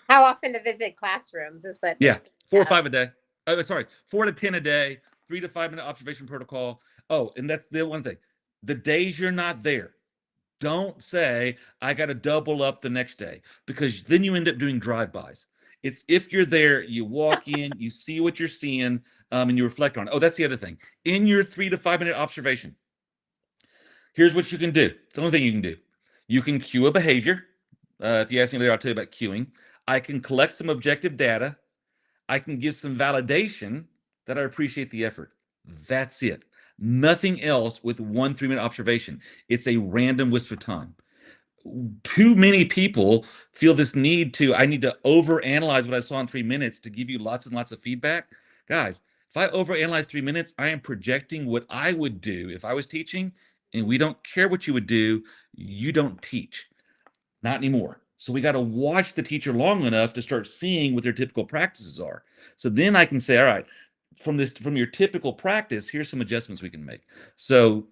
How often to visit classrooms is what. Yeah, 4 or 5 a day. Oh, sorry, 4 to 10 a day, 3 to 5 minute observation protocol. Oh, and that's the one thing. The days you're not there, don't say I got to double up the next day, because then you end up doing drive-bys. It's if you're there, you walk in, you see what you're seeing, and you reflect on it. Oh, that's the other thing. In your 3 to 5 minute observation, here's what you can do. It's the only thing you can do. You can cue a behavior. If you ask me later, I'll tell you about cueing. I can collect some objective data. I can give some validation that I appreciate the effort. That's it. Nothing else with 1 3-minute observation. It's a random wisp of time. Too many people feel this need to, I need to overanalyze what I saw in 3 minutes to give you lots and lots of feedback. Guys, if I overanalyze 3 minutes, I am projecting what I would do if I was teaching, and we don't care what you would do. You don't teach. Not anymore. So we got to watch the teacher long enough to start seeing what their typical practices are. So then I can say, all right, from your typical practice, here's some adjustments we can make. So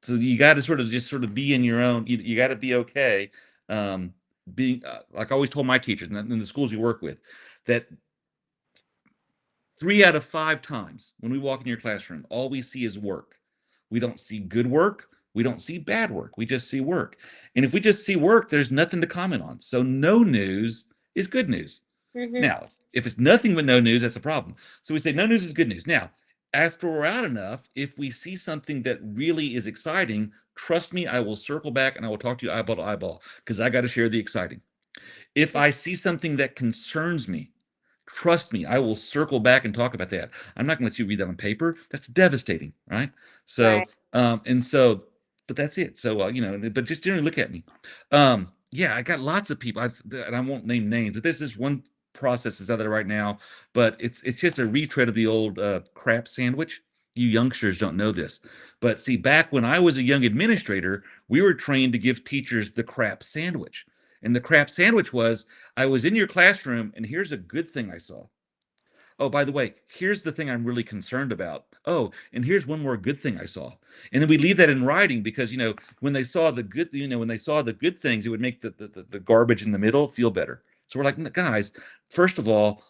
you got to sort of be in your own. You got to be okay. Being like I always told my teachers and in the schools we work with, that 3 out of 5 times when we walk in your classroom, all we see is work. We don't see good work. We don't see bad work. We just see work. And if we just see work, there's nothing to comment on. So no news is good news. Mm-hmm. Now, if it's nothing but no news, that's a problem. So we say no news is good news. Now, after we're out enough, if we see something that really is exciting, trust me, I will circle back and I will talk to you eyeball to eyeball, because I got to share the exciting. If I see something that concerns me, trust me, I will circle back and talk about that. I'm not going to let you read that on paper. That's devastating, right? So, Right. But that's it. So, but just generally look at me. Yeah, I got lots of people, and I won't name names, but there's this one process that's out there right now, but it's just a retread of the old crap sandwich. You youngsters don't know this, but see, back when I was a young administrator, we were trained to give teachers the crap sandwich. And the crap sandwich was, I was in your classroom, and here's a good thing I saw. Oh, by the way, here's the thing I'm really concerned about. Oh, and here's one more good thing I saw. And then we leave that in writing, because when they saw the good things, it would make the garbage in the middle feel better. So we're like, guys, first of all,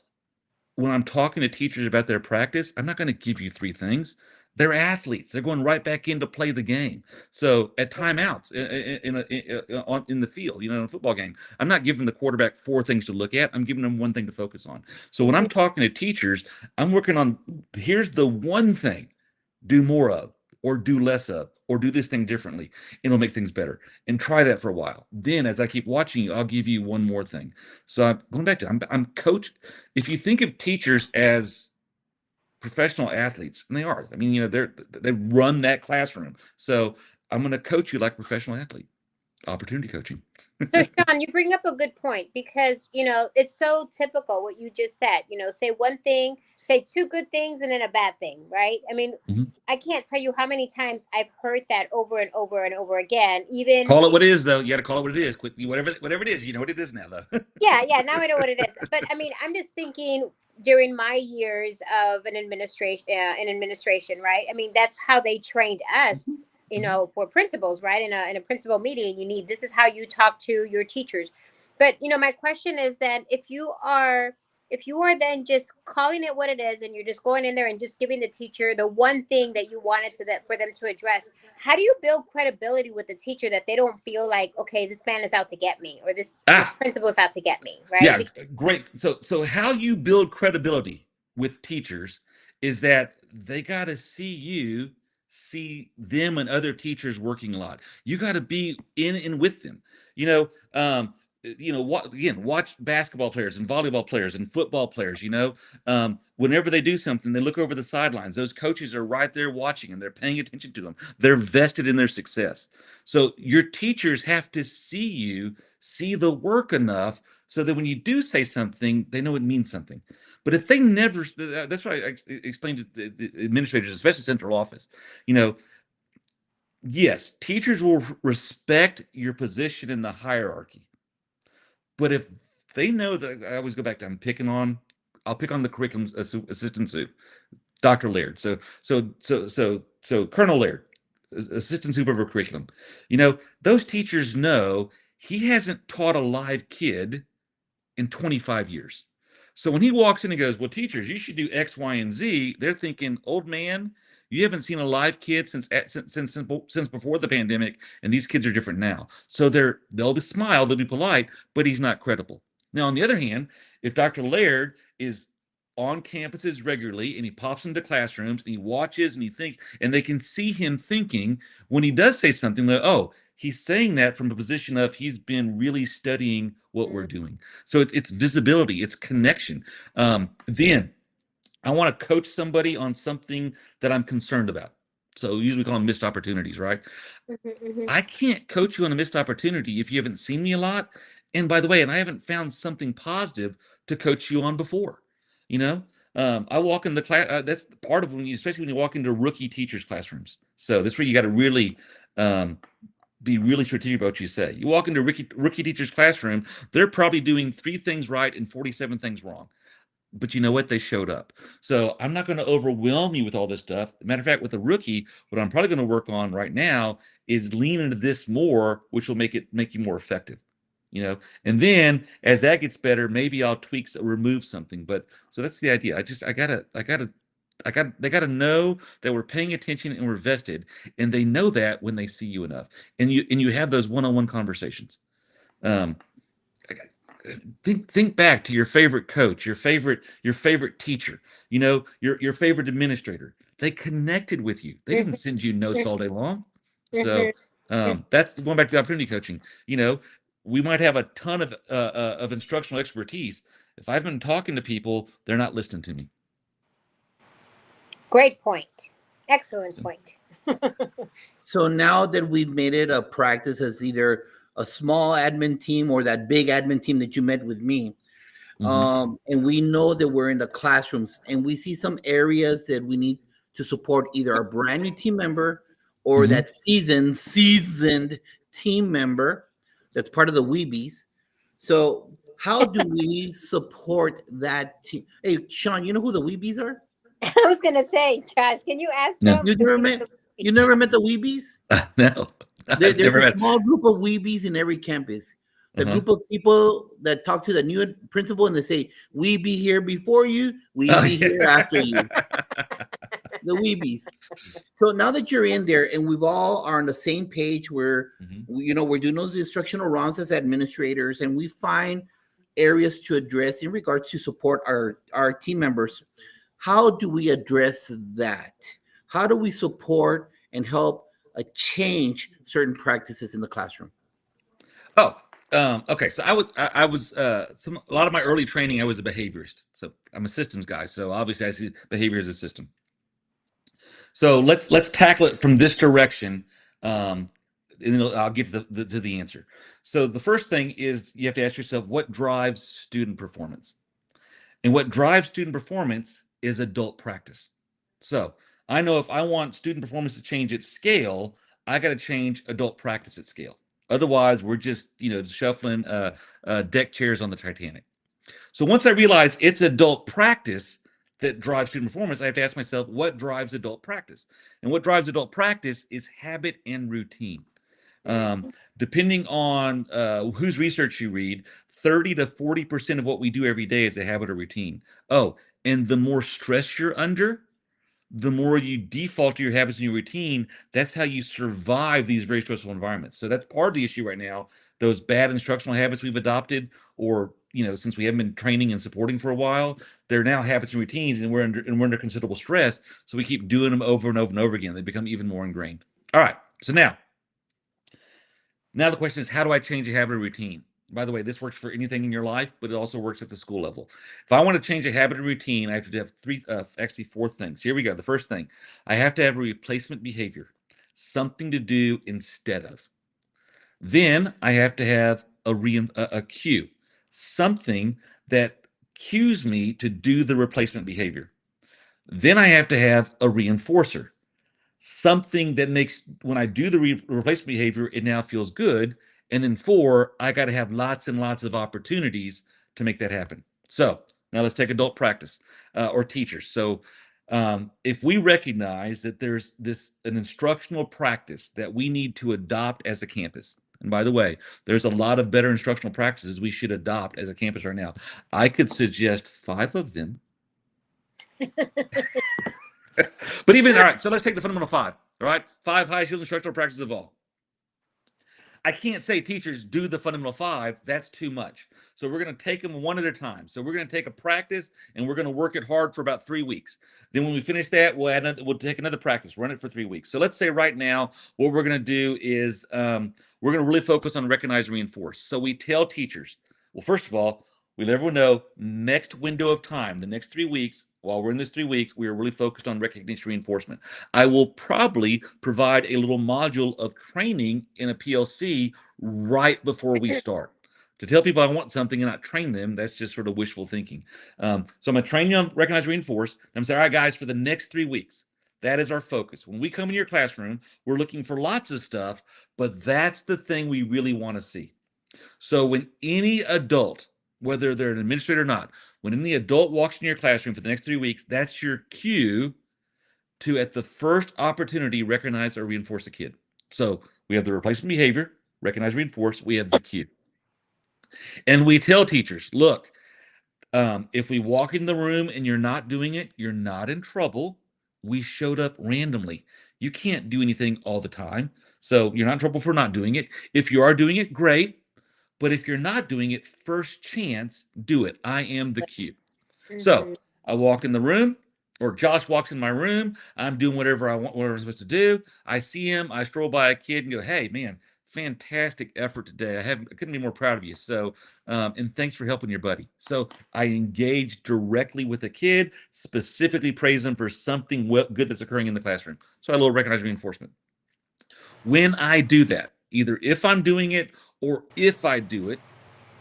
when I'm talking to teachers about their practice, I'm not going to give you 3 things. They're athletes. They're going right back in to play the game. So at timeouts in the field, in a football game, I'm not giving the quarterback 4 things to look at. I'm giving them 1 thing to focus on. So when I'm talking to teachers, I'm working on, here's the 1 thing, do more of, or do less of, or do this thing differently, and it'll make things better. And try that for a while. Then as I keep watching you, I'll give you 1 more thing. So I'm going back to, I'm coach. If you think of teachers as professional athletes, and they are, they run that classroom. So I'm going to coach you like a professional athlete. opportunity coaching. So Sean, you bring up a good point because it's so typical what you just said. Say one thing, say two good things, and then a bad thing, right? I mean, Mhm. I can't tell you how many times I've heard that over and over and over again. Even Call it what it is, though. You got to call it what it is. Whatever it is, you know what it is now, though. yeah, now I know what it is. But I mean, I'm just thinking during my years of an administration, right? I mean, that's how they trained Mhm. us, Mhm. for principals, right? In a principal meeting, this is how you talk to your teachers. But my question is that if you are then just calling it what it is, and you're just going in there and just giving the teacher the one thing that you wanted for them to address, how do you build credibility with the teacher that they don't feel like, okay, this man is out to get me, or this Ah, principal is out to get me, right? yeah, great. So how you build credibility with teachers is that they got to see them and other teachers working a lot. You got to be in and with them. You know, um, watch basketball players and volleyball players and football players. Whenever they do something, they look over the sidelines. Those coaches are right there watching and they're paying attention to them. They're vested in their success. So your teachers have to see the work enough so that when you do say something, they know it means something. But if they never, that's why I explained to the administrators, especially central office, you know, yes, teachers will respect your position in the hierarchy. But if they know that, I always go back to, I'll pick on the curriculum assistant soup, Dr. Laird. So Colonel Laird, assistant super of curriculum. Those teachers know he hasn't taught a live kid in 25 years. So when he walks in and goes, well, teachers, you should do X, Y, and Z, they're thinking, old man, you haven't seen a live kid since before the pandemic, and these kids are different now. So they'll be smile, they'll be polite, but he's not credible. Now, on the other hand, if Dr. Laird is on campuses regularly and he pops into classrooms and he watches and he thinks, and they can see him thinking when he does say something that, oh, he's saying that from a position of he's been really studying what we're doing. So it's visibility, it's connection. Then I want to coach somebody on something that I'm concerned about. So usually we call them missed opportunities, right? Mm-hmm. I can't coach you on a missed opportunity if you haven't seen me a lot. And by the way, and I haven't found something positive to coach you on before. You know, I walk in the class. That's part of especially when you walk into rookie teachers' classrooms. So that's where you got to really be really strategic about what you say. You walk into rookie teacher's classroom, they're probably doing 3 things right and 47 things wrong. But you know what? They showed up. So I'm not going to overwhelm you with all this stuff. Matter of fact, with a rookie, what I'm probably going to work on right now is lean into this more, which will make you more effective. And then as that gets better, maybe I'll remove something. But so that's the idea. They gotta know that we're paying attention and we're vested, and they know that when they see you enough, and you have those one-on-one conversations. Um, think back to your favorite coach, your favorite teacher, your favorite administrator. They connected with you. They didn't send you notes all day long. So that's going back to the opportunity coaching. We might have a ton of instructional expertise. If I've been talking to people, they're not listening to me. Great point. Excellent So, point. So now that we've made it a practice as either a small admin team or that big admin team that you met with me, and we know that we're in the classrooms and we see some areas that we need to support either a brand new team member or that seasoned team member that's part of the Weebies. So how do we support that team? Hey, Sean, you know who the Weebies are? I was gonna say, Josh, can you ask No. them? You never met the Weebies? No, I've There's never a met. small group of Weebies in every campus. The Uh-huh. group of people that talk to the new principal and they say, "We be here before you, we Oh, be here after you." yeah. The Weebies. So now that you're in there and we've all are on the same page, where we're doing those instructional rounds as administrators, and we find areas to address in regards to support our team members. How do we address that? How do we support and help change certain practices in the classroom? Oh, okay. So I was a lot of my early training. I was a behaviorist, so I'm a systems guy. So obviously, I see behavior as a system. So let's tackle it from this direction. and then I'll get to the answer. So the first thing is you have to ask yourself, what drives student performance? And what drives student performance is adult practice. So I know if I want student performance to change at scale, I got to change adult practice at scale. Otherwise, we're just shuffling deck chairs on the Titanic. So once I realize it's adult practice that drives student performance, I have to ask myself, what drives adult practice? And what drives adult practice is habit and routine. Depending on whose research you read, 30 to 40% of what we do every day is a habit or routine. Oh, and the more stress you're under, the more you default to your habits and your routine. That's how you survive these very stressful environments. So that's part of the issue right now. Those bad instructional habits we've adopted, or since we haven't been training and supporting for a while, they're now habits and routines, and we're under considerable stress. So we keep doing them over and over and over again. They become even more ingrained. All right. So now the question is, how do I change a habit or routine? By the way, this works for anything in your life, but it also works at the school level. If I want to change a habit or routine, I have to have four things. Here we go. The first thing, I have to have a replacement behavior, something to do instead of. Then I have to have a cue, something that cues me to do the replacement behavior. Then I have to have a reinforcer, something that makes, when I do the replacement behavior, it now feels good. And then four, I got to have lots and lots of opportunities to make that happen. So now let's take adult practice or teachers. So if we recognize that there's an instructional practice that we need to adopt as a campus, and by the way, there's a lot of better instructional practices we should adopt as a campus right now. I could suggest 5 of them. But even, all right, so let's take the fundamental 5, all right? 5 highest yield instructional practices of all. I can't say teachers do the fundamental 5. That's too much. So we're going to take them one at a time. So we're going to take a practice and we're going to work it hard for about 3 weeks. Then when we finish that, we'll take another practice, run it for 3 weeks. So let's say right now, what we're going to do is we're going to really focus on recognize and reinforce. So we tell teachers, well, first of all, we let everyone know next window of time, the next 3 weeks, while we're in this 3 weeks, we are really focused on recognition reinforcement. I will probably provide a little module of training in a PLC right before we start. To tell people I want something and not train them, that's just sort of wishful thinking. So I'm going to train you on recognize, reinforce. I'm going to say, all right, guys, for the next 3 weeks, that is our focus. When we come in your classroom, we're looking for lots of stuff, but that's the thing we really want to see. So when any adult, whether they're an administrator or not, when any adult walks in your classroom for the next 3 weeks, that's your cue to, at the first opportunity, recognize or reinforce a kid. So we have the replacement behavior, recognize, reinforce, we have the cue. And we tell teachers, look, if we walk in the room and you're not doing it, you're not in trouble. We showed up randomly. You can't do anything all the time. So you're not in trouble for not doing it. If you are doing it, great. But if you're not doing it, first chance, do it. I am the cue. So I walk in the room, or Josh walks in my room. I'm doing whatever I want, whatever I'm supposed to do. I see him. I stroll by a kid and go, hey, man, fantastic effort today. I couldn't be more proud of you. So, and thanks for helping your buddy. So I engage directly with a kid, specifically praise them for something good that's occurring in the classroom. So I little recognize reinforcement. When I do that, either if I'm doing it or if I do it,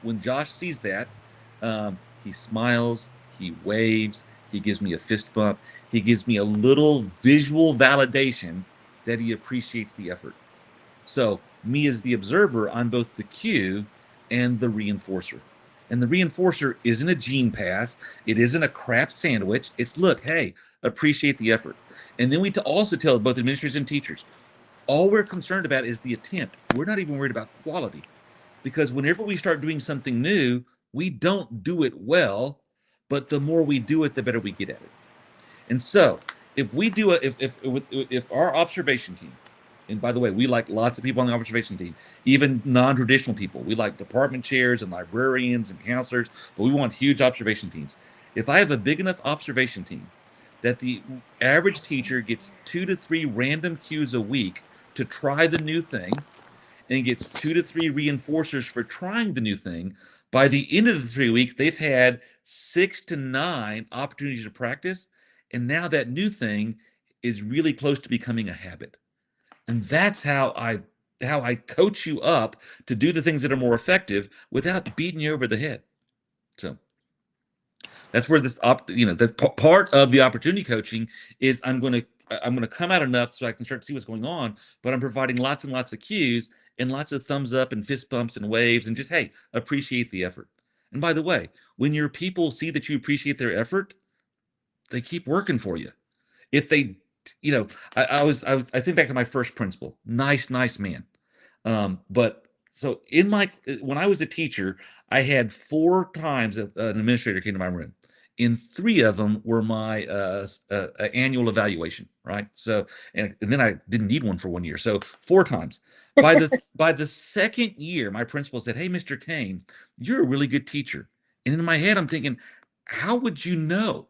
when Josh sees that, he smiles, he waves, he gives me a fist bump, he gives me a little visual validation that he appreciates the effort. So me as the observer, I'm both the cue and the reinforcer. And the reinforcer isn't a gene pass. It isn't a crap sandwich. It's, look, hey, appreciate the effort. And then we also tell both administrators and teachers, all we're concerned about is the attempt. We're not even worried about quality. Because whenever we start doing something new, we don't do it well, but the more we do it, the better we get at it. And so if we do if our observation team, and by the way, we like lots of people on the observation team, even non-traditional people. We like department chairs and librarians and counselors, but we want huge observation teams. If I have a big enough observation team that the average teacher gets 2 to 3 random cues a week to try the new thing, and gets 2 to 3 reinforcers for trying the new thing, by the end of the 3 weeks, they've had 6 to 9 opportunities to practice. And now that new thing is really close to becoming a habit. And that's how how I coach you up to do the things that are more effective without beating you over the head. So that's where this that's part of the opportunity coaching is I'm going to come out enough so I can start to see what's going on, but I'm providing lots and lots of cues and lots of thumbs up and fist bumps and waves and just, hey, appreciate the effort. And by the way, when your people see that you appreciate their effort, they keep working for you. If they, I think back to my first principal, nice man. But so when I was a teacher, I had 4 times an administrator came to my room. In 3 of them were my annual evaluation, right? So, and then I didn't need one for 1 year. So 4 times. By the second year, my principal said, "Hey, Mr. Cain, you're a really good teacher." And in my head, I'm thinking, how would you know?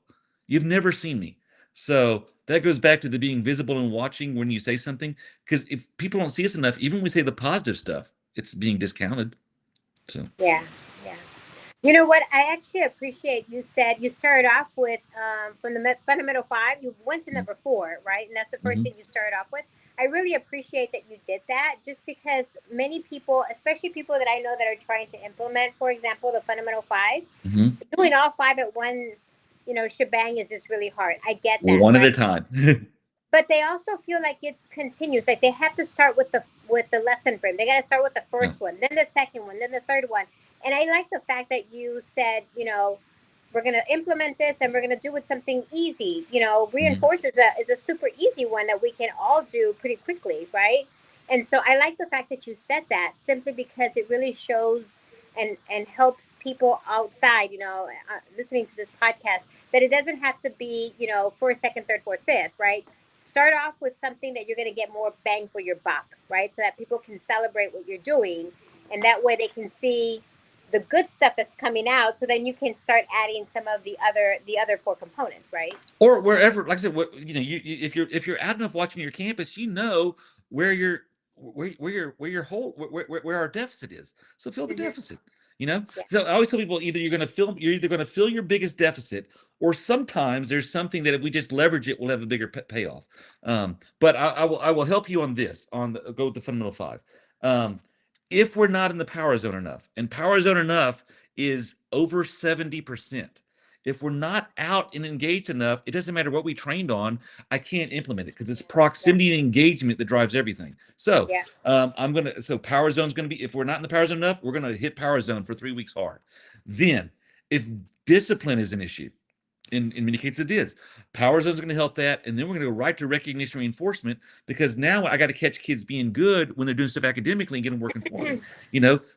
You've never seen me. So that goes back to the being visible and watching when you say something. Because if people don't see us enough, even when we say the positive stuff, it's being discounted. So yeah. You know what? I actually appreciate you said you started off with from the fundamental 5. You went to number 4, right? And that's the 1st thing you started off with. I really appreciate that you did that, just because many people, especially people that I know that are trying to implement, for example, the fundamental 5, doing all 5 at one, shebang is just really hard. I get that. One right? at a time. But they also feel like it's continuous. Like they have to start with the lesson frame. They got to start with the first one, then the second one, then the third one. And I like the fact that you said, we're going to implement this and we're going to do it something easy. Reinforce is a super easy one that we can all do pretty quickly, right? And so I like the fact that you said that, simply because it really shows and helps people outside, listening to this podcast, that it doesn't have to be, first, second, third, fourth, fifth, right? Start off with something that you're going to get more bang for your buck, right? So that people can celebrate what you're doing, and that way they can see the good stuff that's coming out. So then you can start adding some of the other 4 components, right? Or wherever, like I said, if you're out enough watching your campus, where our deficit is. So fill the deficit. Yeah. So I always tell people, you're either going to fill your biggest deficit, or sometimes there's something that if we just leverage it, we'll have a bigger payoff. But I will help you on this. Go with the fundamental 5. If we're not in the power zone enough, and power zone enough is over 70%. If we're not out and engaged enough, it doesn't matter what we trained on, I can't implement it, because it's proximity and engagement that drives everything. So power zone's going to be, if we're not in the power zone enough, we're going to hit power zone for 3 weeks hard. Then if discipline is an issue, in many cases it is, power zone is going to help that. And then we're going to go right to recognition reinforcement, because now I got to catch kids being good when they're doing stuff academically and get them working for me.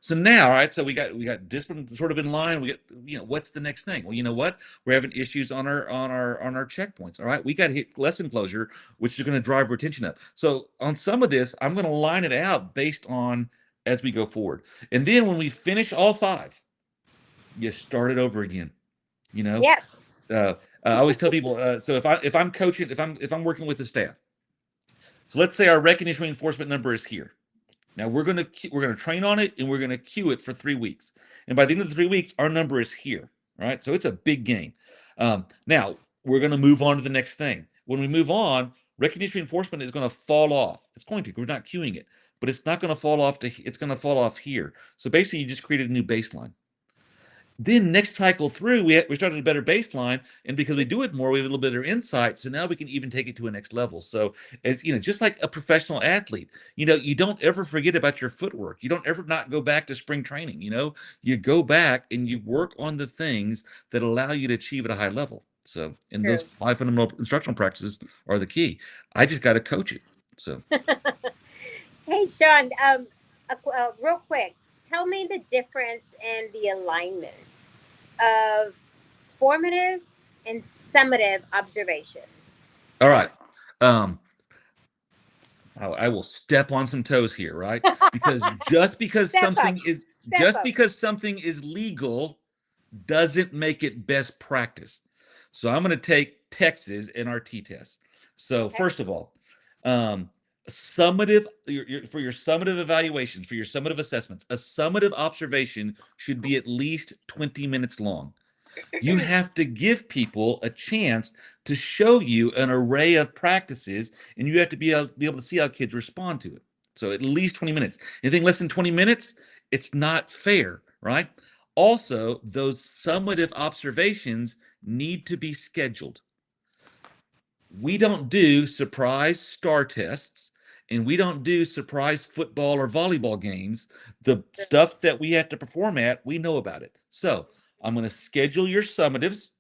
So now, all right, so we got discipline sort of in line. We get, what's the next thing? Well, you know what, we're having issues on our checkpoints. All right, we got to hit lesson closure, which is going to drive retention up. So on some of this, I'm going to line it out based on as we go forward. And then when we finish all 5, you start it over again. Yeah. I always tell people, so if I'm coaching, if I'm working with the staff, so let's say our recognition reinforcement number is here. Now we're gonna train on it, and we're gonna cue it for 3 weeks. And by the end of the 3 weeks, our number is here, right? So it's a big gain. Now we're gonna move on to the next thing. When we move on, recognition reinforcement is going to fall off. It's going to, because we're not cueing it, but it's not going to fall off it's going to fall off here. So basically, you just created a new baseline. Then next cycle through, we started a better baseline, and because we do it more, we have a little better insight. So now we can even take it to a next level. So as just like a professional athlete, you don't ever forget about your footwork. You don't ever not go back to spring training. You go back and you work on the things that allow you to achieve at a high level. So, and those 5 fundamental instructional practices are the key. I just got to coach it. So, hey, Sean, real quick, tell me the difference in the alignment of formative and summative observations. All right. I will step on some toes here, right? Because just because something is legal doesn't make it best practice. So I'm going to take Texas and our T-test. So first of all, summative for your summative evaluations, for your summative assessments, a summative observation should be at least 20 minutes long. You have to give people a chance to show you an array of practices, and you have to be able to see how kids respond to it. So at least 20 minutes. Anything less than 20 minutes, it's not fair, right? Also, those summative observations need to be scheduled. We don't do surprise star tests, and we don't do surprise football or volleyball games. The stuff that we have to perform at, we know about it. So I'm going to schedule your summatives.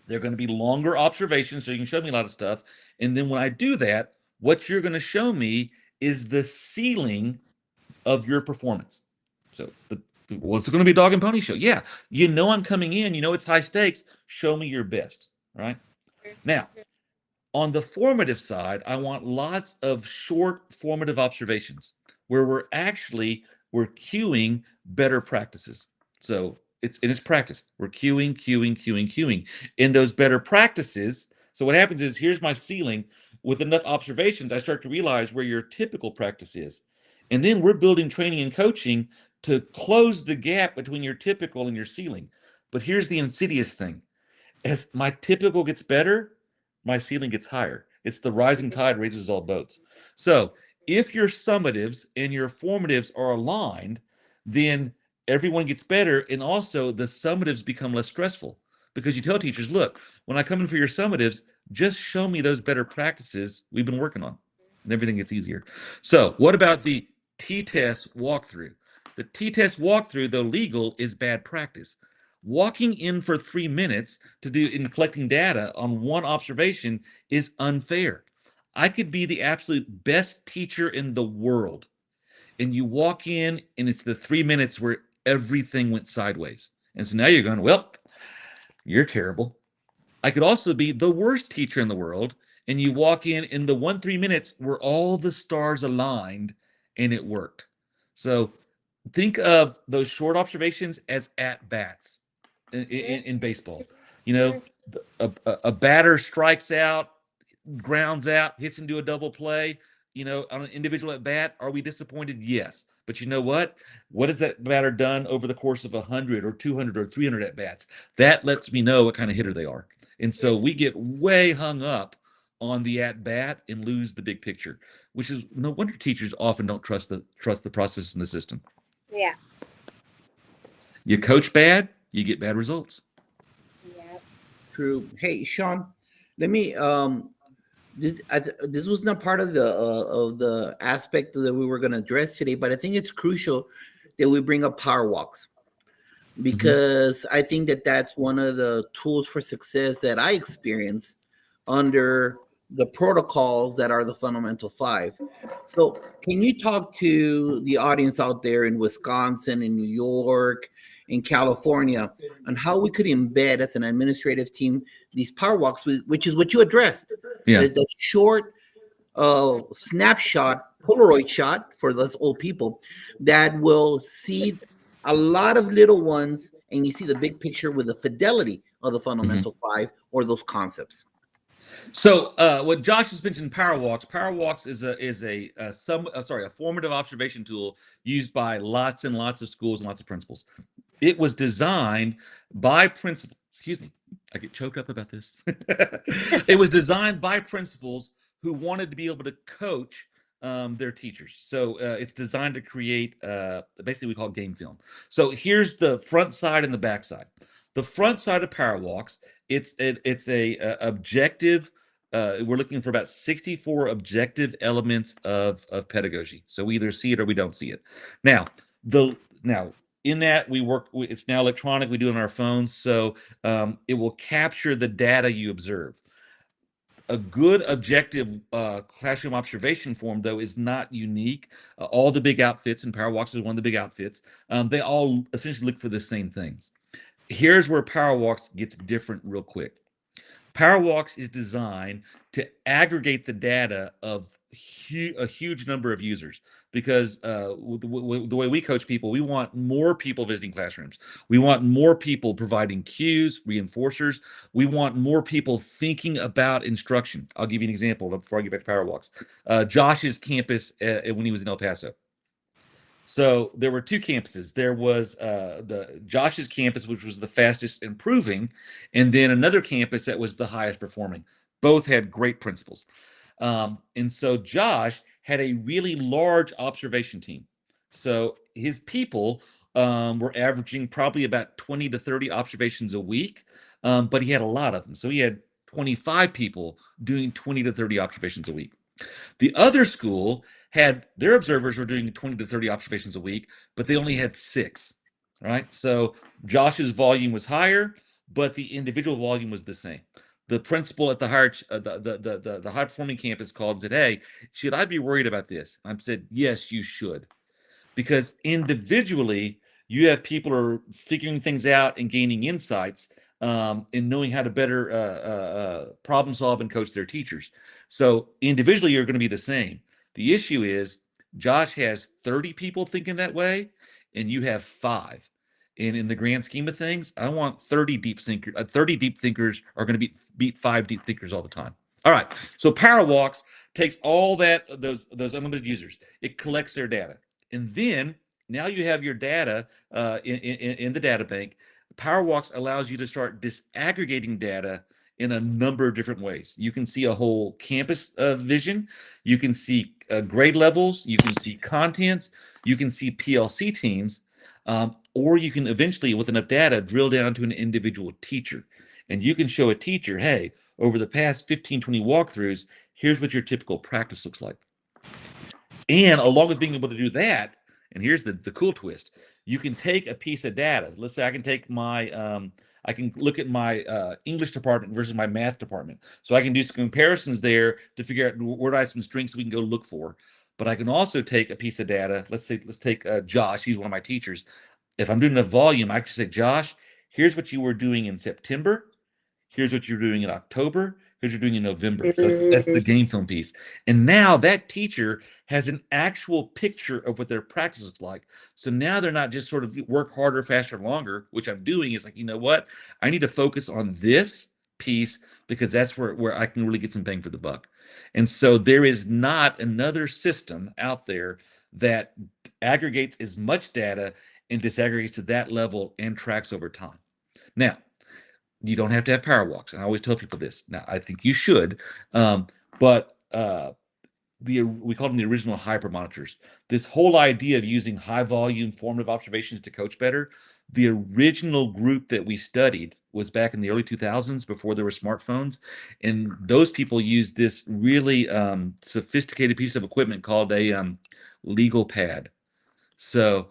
They're going to be longer observations, so you can show me a lot of stuff. And then when I do that, what you're going to show me is the ceiling of your performance. So what's it going to be a dog and pony show? Yeah, you know I'm coming in. You know it's high stakes. Show me your best, right? Now, on the formative side, I want lots of short formative observations where we're cueing better practices. So it's practice. We're cueing. In those better practices, so what happens is here's my ceiling. With enough observations, I start to realize where your typical practice is. And then we're building training and coaching to close the gap between your typical and your ceiling. But here's the insidious thing. As my typical gets better, my ceiling gets higher. It's the rising tide raises all boats. So if your summatives and your formatives are aligned, then everyone gets better. And also the summatives become less stressful because you tell teachers, look, when I come in for your summatives, just show me those better practices we've been working on, and everything gets easier. So what about the T-test walkthrough? The T-test walkthrough, though legal, is bad practice. Walking in for 3 minutes to do in collecting data on one observation is unfair. I could be the absolute best teacher in the world, and you walk in and it's the 3 minutes where everything went sideways. And so now you're going, well, you're terrible. I could also be the worst teacher in the world, and you walk in the 3 minutes where all the stars aligned and it worked. So think of those short observations as at bats in baseball. You know, a batter strikes out, grounds out, hits into a double play. You know, on an individual at bat, are we disappointed? Yes. But you know what? What has that batter done over the course of 100 or 200 or 300 at bats? That lets me know what kind of hitter they are. And so we get way hung up on the at bat and lose the big picture, which is no wonder teachers often don't trust the process in the system. Yeah. You coach bad, you get bad results. Yeah. True. Hey, Sean, let me this was not part of the aspect that we were going to address today, but I think it's crucial that we bring up power walks because I think that that's one of the tools for success that I experience under the protocols that are the fundamental 5. So can you talk to the audience out there in Wisconsin, in New York, in California, on how we could embed as an administrative team these power walks, which is what you addressed? Yeah. The short snapshot, Polaroid shot for those old people that will see a lot of little ones, and you see the big picture with the fidelity of the fundamental 5 or those concepts. So what Josh has mentioned, Power Walks. Power Walks is a formative observation tool used by lots and lots of schools and lots of principals. It was designed by principals. Excuse me, I get choked up about this. It was designed by principals who wanted to be able to coach their teachers. So it's designed to create basically we call it game film. So here's the front side and the back side. The front side of Power Walks, it's a objective. We're looking for about 64 objective elements of pedagogy. So we either see it or we don't see it. Now in that we work. It's now electronic. We do it on our phones, so it will capture the data you observe. A good objective classroom observation form, though, is not unique. All the big outfits, and Power Walks is one of the big outfits, they all essentially look for the same things. Here's where Power Walks gets different real quick. Power Walks is designed to aggregate the data of a huge number of users because the way we coach people, we want more people visiting classrooms. We want more people providing cues, reinforcers. We want more people thinking about instruction. I'll give you an example before I get back to Power Walks. Josh's campus when he was in El Paso. So there were 2 campuses. There was the Josh's campus, which was the fastest improving, and then another campus that was the highest performing. Both had great principals. And so Josh had a really large observation team. So his people were averaging probably about 20 to 30 observations a week, but he had a lot of them. So he had 25 people doing 20 to 30 observations a week. The other school had their observers were doing 20 to 30 observations a week, but they only had 6. Right. So Josh's volume was higher, but the individual volume was the same. The principal at the high performing campus called and said, "Hey, should I be worried about this?" I said, "Yes, you should." Because individually you have people who are figuring things out and gaining insights, and knowing how to better problem solve and coach their teachers. So individually you're going to be the same. The issue is Josh has 30 people thinking that way and you have 5. And in the grand scheme of things, I want 30 deep thinkers. 30 deep thinkers are going to beat 5 deep thinkers all the time. All right. So Power Walks takes all those unlimited users. It collects their data. And then now you have your data in the data bank. PowerWalks allows you to start disaggregating data in a number of different ways. You can see a whole campus vision. You can see grade levels. You can see contents. You can see PLC teams. Or you can eventually, with enough data, drill down to an individual teacher. And you can show a teacher, hey, over the past 15, 20 walkthroughs, here's what your typical practice looks like. And along with being able to do that, and here's the cool twist, you can take a piece of data. Let's say I can take I can look at my English department versus my math department. So I can do some comparisons there to figure out where do I have some strengths we can go look for. But I can also take a piece of data. Let's take Josh. He's one of my teachers. If I'm doing a volume, I can say, Josh, here's what you were doing in September. Here's what you're doing in October. Here's what you're doing in November. So that's the game film piece. And now that teacher has an actual picture of what their practice looks like. So now they're not just sort of work harder, faster, longer, which I'm doing is like, you know what? I need to focus on this piece because that's where I can really get some bang for the buck. And so there is not another system out there that aggregates as much data and disaggregates to that level and tracks over time. Now, you don't have to have power walks. And I always tell people this. Now, I think you should, but we call them the original hypermonitors. This whole idea of using high volume formative observations to coach better, the original group that we studied was back in the early 2000s before there were smartphones. And those people used this really sophisticated piece of equipment called a legal pad. So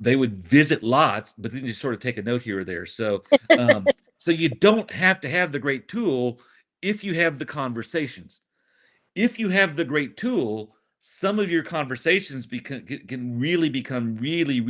they would visit lots, but then just sort of take a note here or there. So so you don't have to have the great tool if you have the conversations. If you have the great tool, some of your conversations can really become really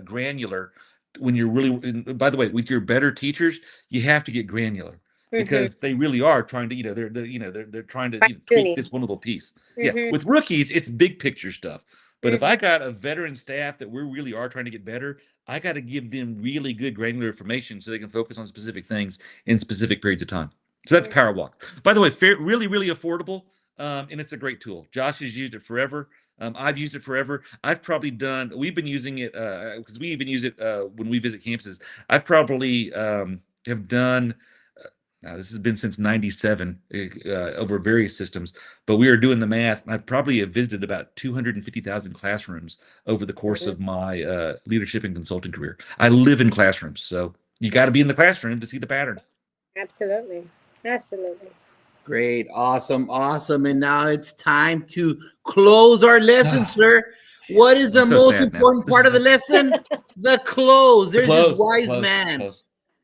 granular when you're really. And by the way, with your better teachers, you have to get granular because they really are trying to, they're trying to tweak this one little piece. Yeah, with rookies, it's big picture stuff. But if I got a veteran staff that we really are trying to get better, I got to give them really good granular information so they can focus on specific things in specific periods of time. So that's Power Walk. By the way, really affordable, and it's a great tool. Josh has used it forever. I've used it forever. We've been using it because we even use it when we visit campuses. I've probably have done. Now, this has been since 97 over various systems, but we are doing the math. I probably have visited about 250,000 classrooms over the course of my leadership and consulting career. I live in classrooms, so you got to be in the classroom to see the pattern. Absolutely. Great. Awesome. And now it's time to close our lesson, sir. What is the most important part of the lesson? The close. There's this wise man.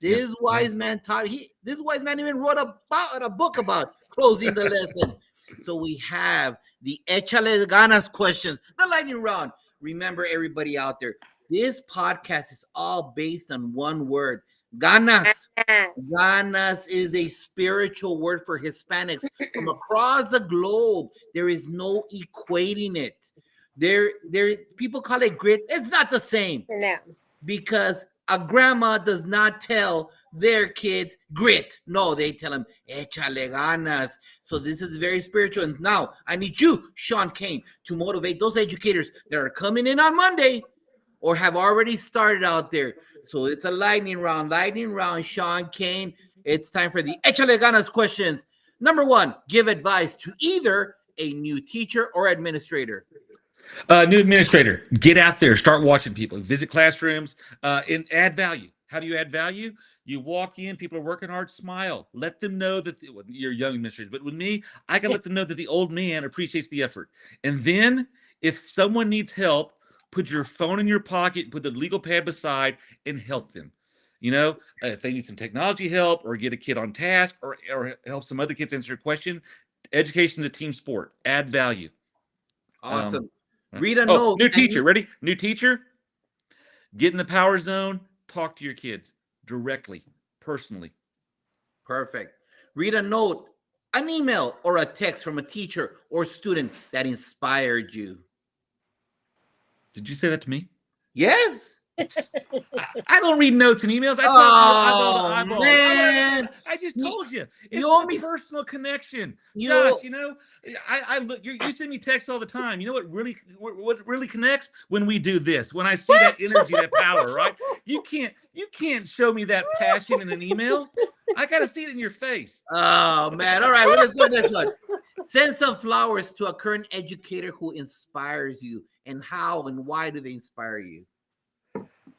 This wise man taught. This wise man even wrote a book about closing the lesson. So we have the Échale Ganas questions, the lightning round. Remember, everybody out there, this podcast is all based on one word: ganas. Ganas is a spiritual word for Hispanics from across the globe. There is no equating it. There people call it grit. It's not the same. No. Because a grandma does not tell their kids grit. No, they tell them échale ganas. So this is very spiritual. And now I need you, Sean Cain, to motivate those educators that are coming in on Monday or have already started out there. So it's a lightning round, Sean Cain. It's time for the échale ganas questions. Number one, give advice to either a new teacher or administrator. New administrator, get out there, start watching people, visit classrooms, and add value. How do you add value? You walk in, people are working hard, smile. Let them know that you're a young administrator. But with me, I can let them know that the old man appreciates the effort. And then if someone needs help, put your phone in your pocket, put the legal pad beside, and help them. If they need some technology help or get a kid on task or help some other kids answer a question, education is a team sport. Add value. Awesome. Read a note. New teacher. Ready? New teacher. Get in the power zone. Talk to your kids directly, personally. Perfect. Read a note, an email, or a text from a teacher or student that inspired you. Did you say that to me? Yes. I don't read notes and emails. Man. I just told you. It's a personal connection. Josh, I look. You send me texts all the time. You know what really connects? When we do this. When I see that energy, that power, right? You can't show me that passion in an email. I got to see it in your face. Oh, man. All right. Well, let's do this one. Send some flowers to a current educator who inspires you. And how and why do they inspire you?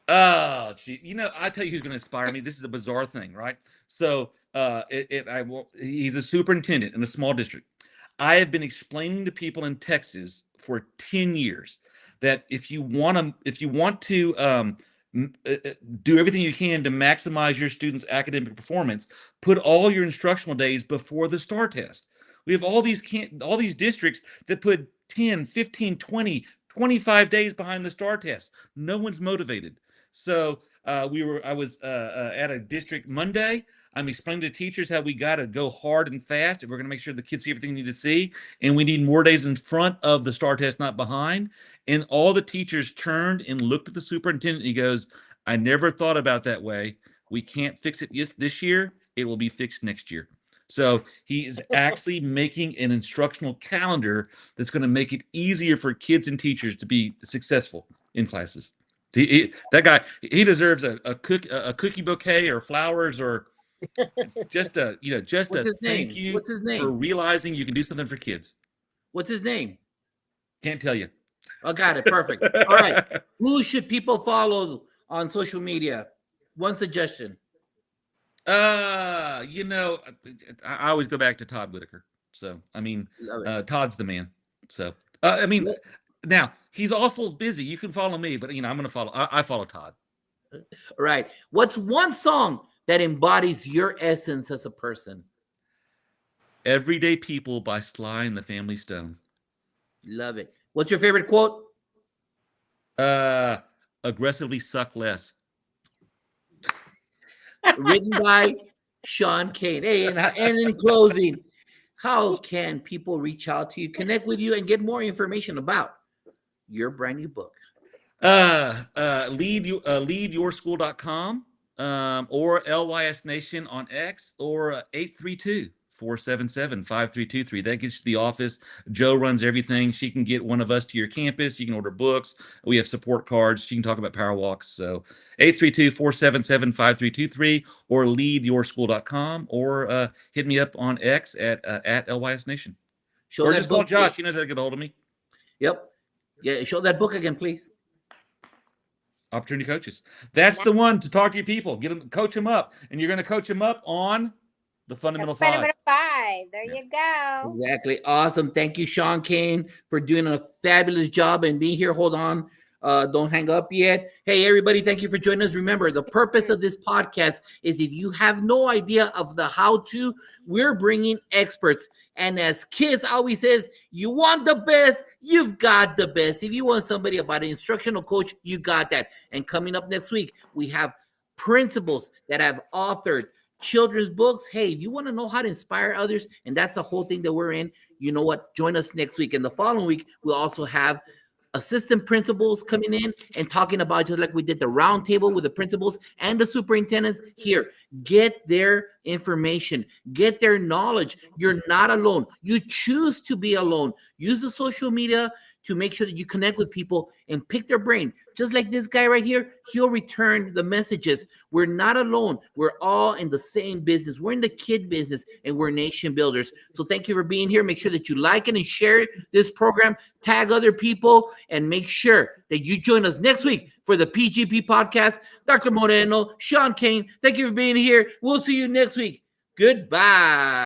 Oh, gee. I tell you who's going to inspire me. This is a bizarre thing, right? So he's a superintendent in a small district. I have been explaining to people in Texas for 10 years that if you want to do everything you can to maximize your students' academic performance, put all your instructional days before the STAR test. We have all these districts that put 10, 15, 20, 25 days behind the STAR test. No one's motivated. So I was at a district Monday. I'm explaining to teachers how we got to go hard and fast, and we're going to make sure the kids see everything they need to see, and we need more days in front of the STAR test, not behind. And all the teachers turned and looked at the superintendent, and he goes, "I never thought about that way. We can't fix it this year. It will be fixed next year." So he is actually making an instructional calendar that's going to make it easier for kids and teachers to be successful in classes. That guy, he deserves a cookie bouquet or flowers or just a thank you for realizing you can do something for kids. What's his name? Can't tell you. Oh, got it. Perfect. All right. Who should people follow on social media? One suggestion. I always go back to Todd Whitaker. So, Todd's the man. So, now he's awful busy. You can follow me, but I'm going to follow. I follow Todd. All right. What's one song that embodies your essence as a person? Everyday People by Sly and the Family Stone. Love it. What's your favorite quote? Aggressively suck less. Written by Sean Cain. Hey, and in closing, how can people reach out to you, connect with you, and get more information about your brand new book? Leadyourschool.com or LYS Nation on X or 832-477-5323. That gets you to the office. Joe runs everything. She can get one of us to your campus. You can order books. We have support cards. She can talk about power walks. So 832-477-5323 or leadyourschool.com or hit me up on X at LYS Nation. Or just call Josh. He knows how to get a hold of me. Yep. Yeah, show that book again, please. Opportunity Coaches. That's the one to talk to your people. Coach them up. And you're going to coach them up on the Fundamental Five. Fundamental Five. There you go. Exactly. Awesome. Thank you, Sean Cain, for doing a fabulous job and being here. Hold on. Don't hang up yet. Hey, everybody, thank you for joining us. Remember, the purpose of this podcast is if you have no idea of the how-to, we're bringing experts. And as Kids always says, you want the best, you've got the best. If you want somebody about an instructional coach, you got that. And coming up next week, we have principals that have authored children's books. Hey, if you want to know how to inspire others, and that's the whole thing that we're in, you know what? Join us next week. And the following week, we'll also have assistant principals coming in and talking about, just like we did the round table with the principals and the superintendents here. Get their information, get their knowledge. You're not alone. You choose to be alone. Use the social media to make sure that you connect with people and pick their brain. Just like this guy right here, he'll return the messages. We're not alone. We're all in the same business. We're in the kid business, and we're nation builders. So thank you for being here. Make sure that you like it and share this program, tag other people, and make sure that you join us next week for the PGP podcast. Dr. Moreno, Sean Cain, thank you for being here. We'll see you next week. Goodbye.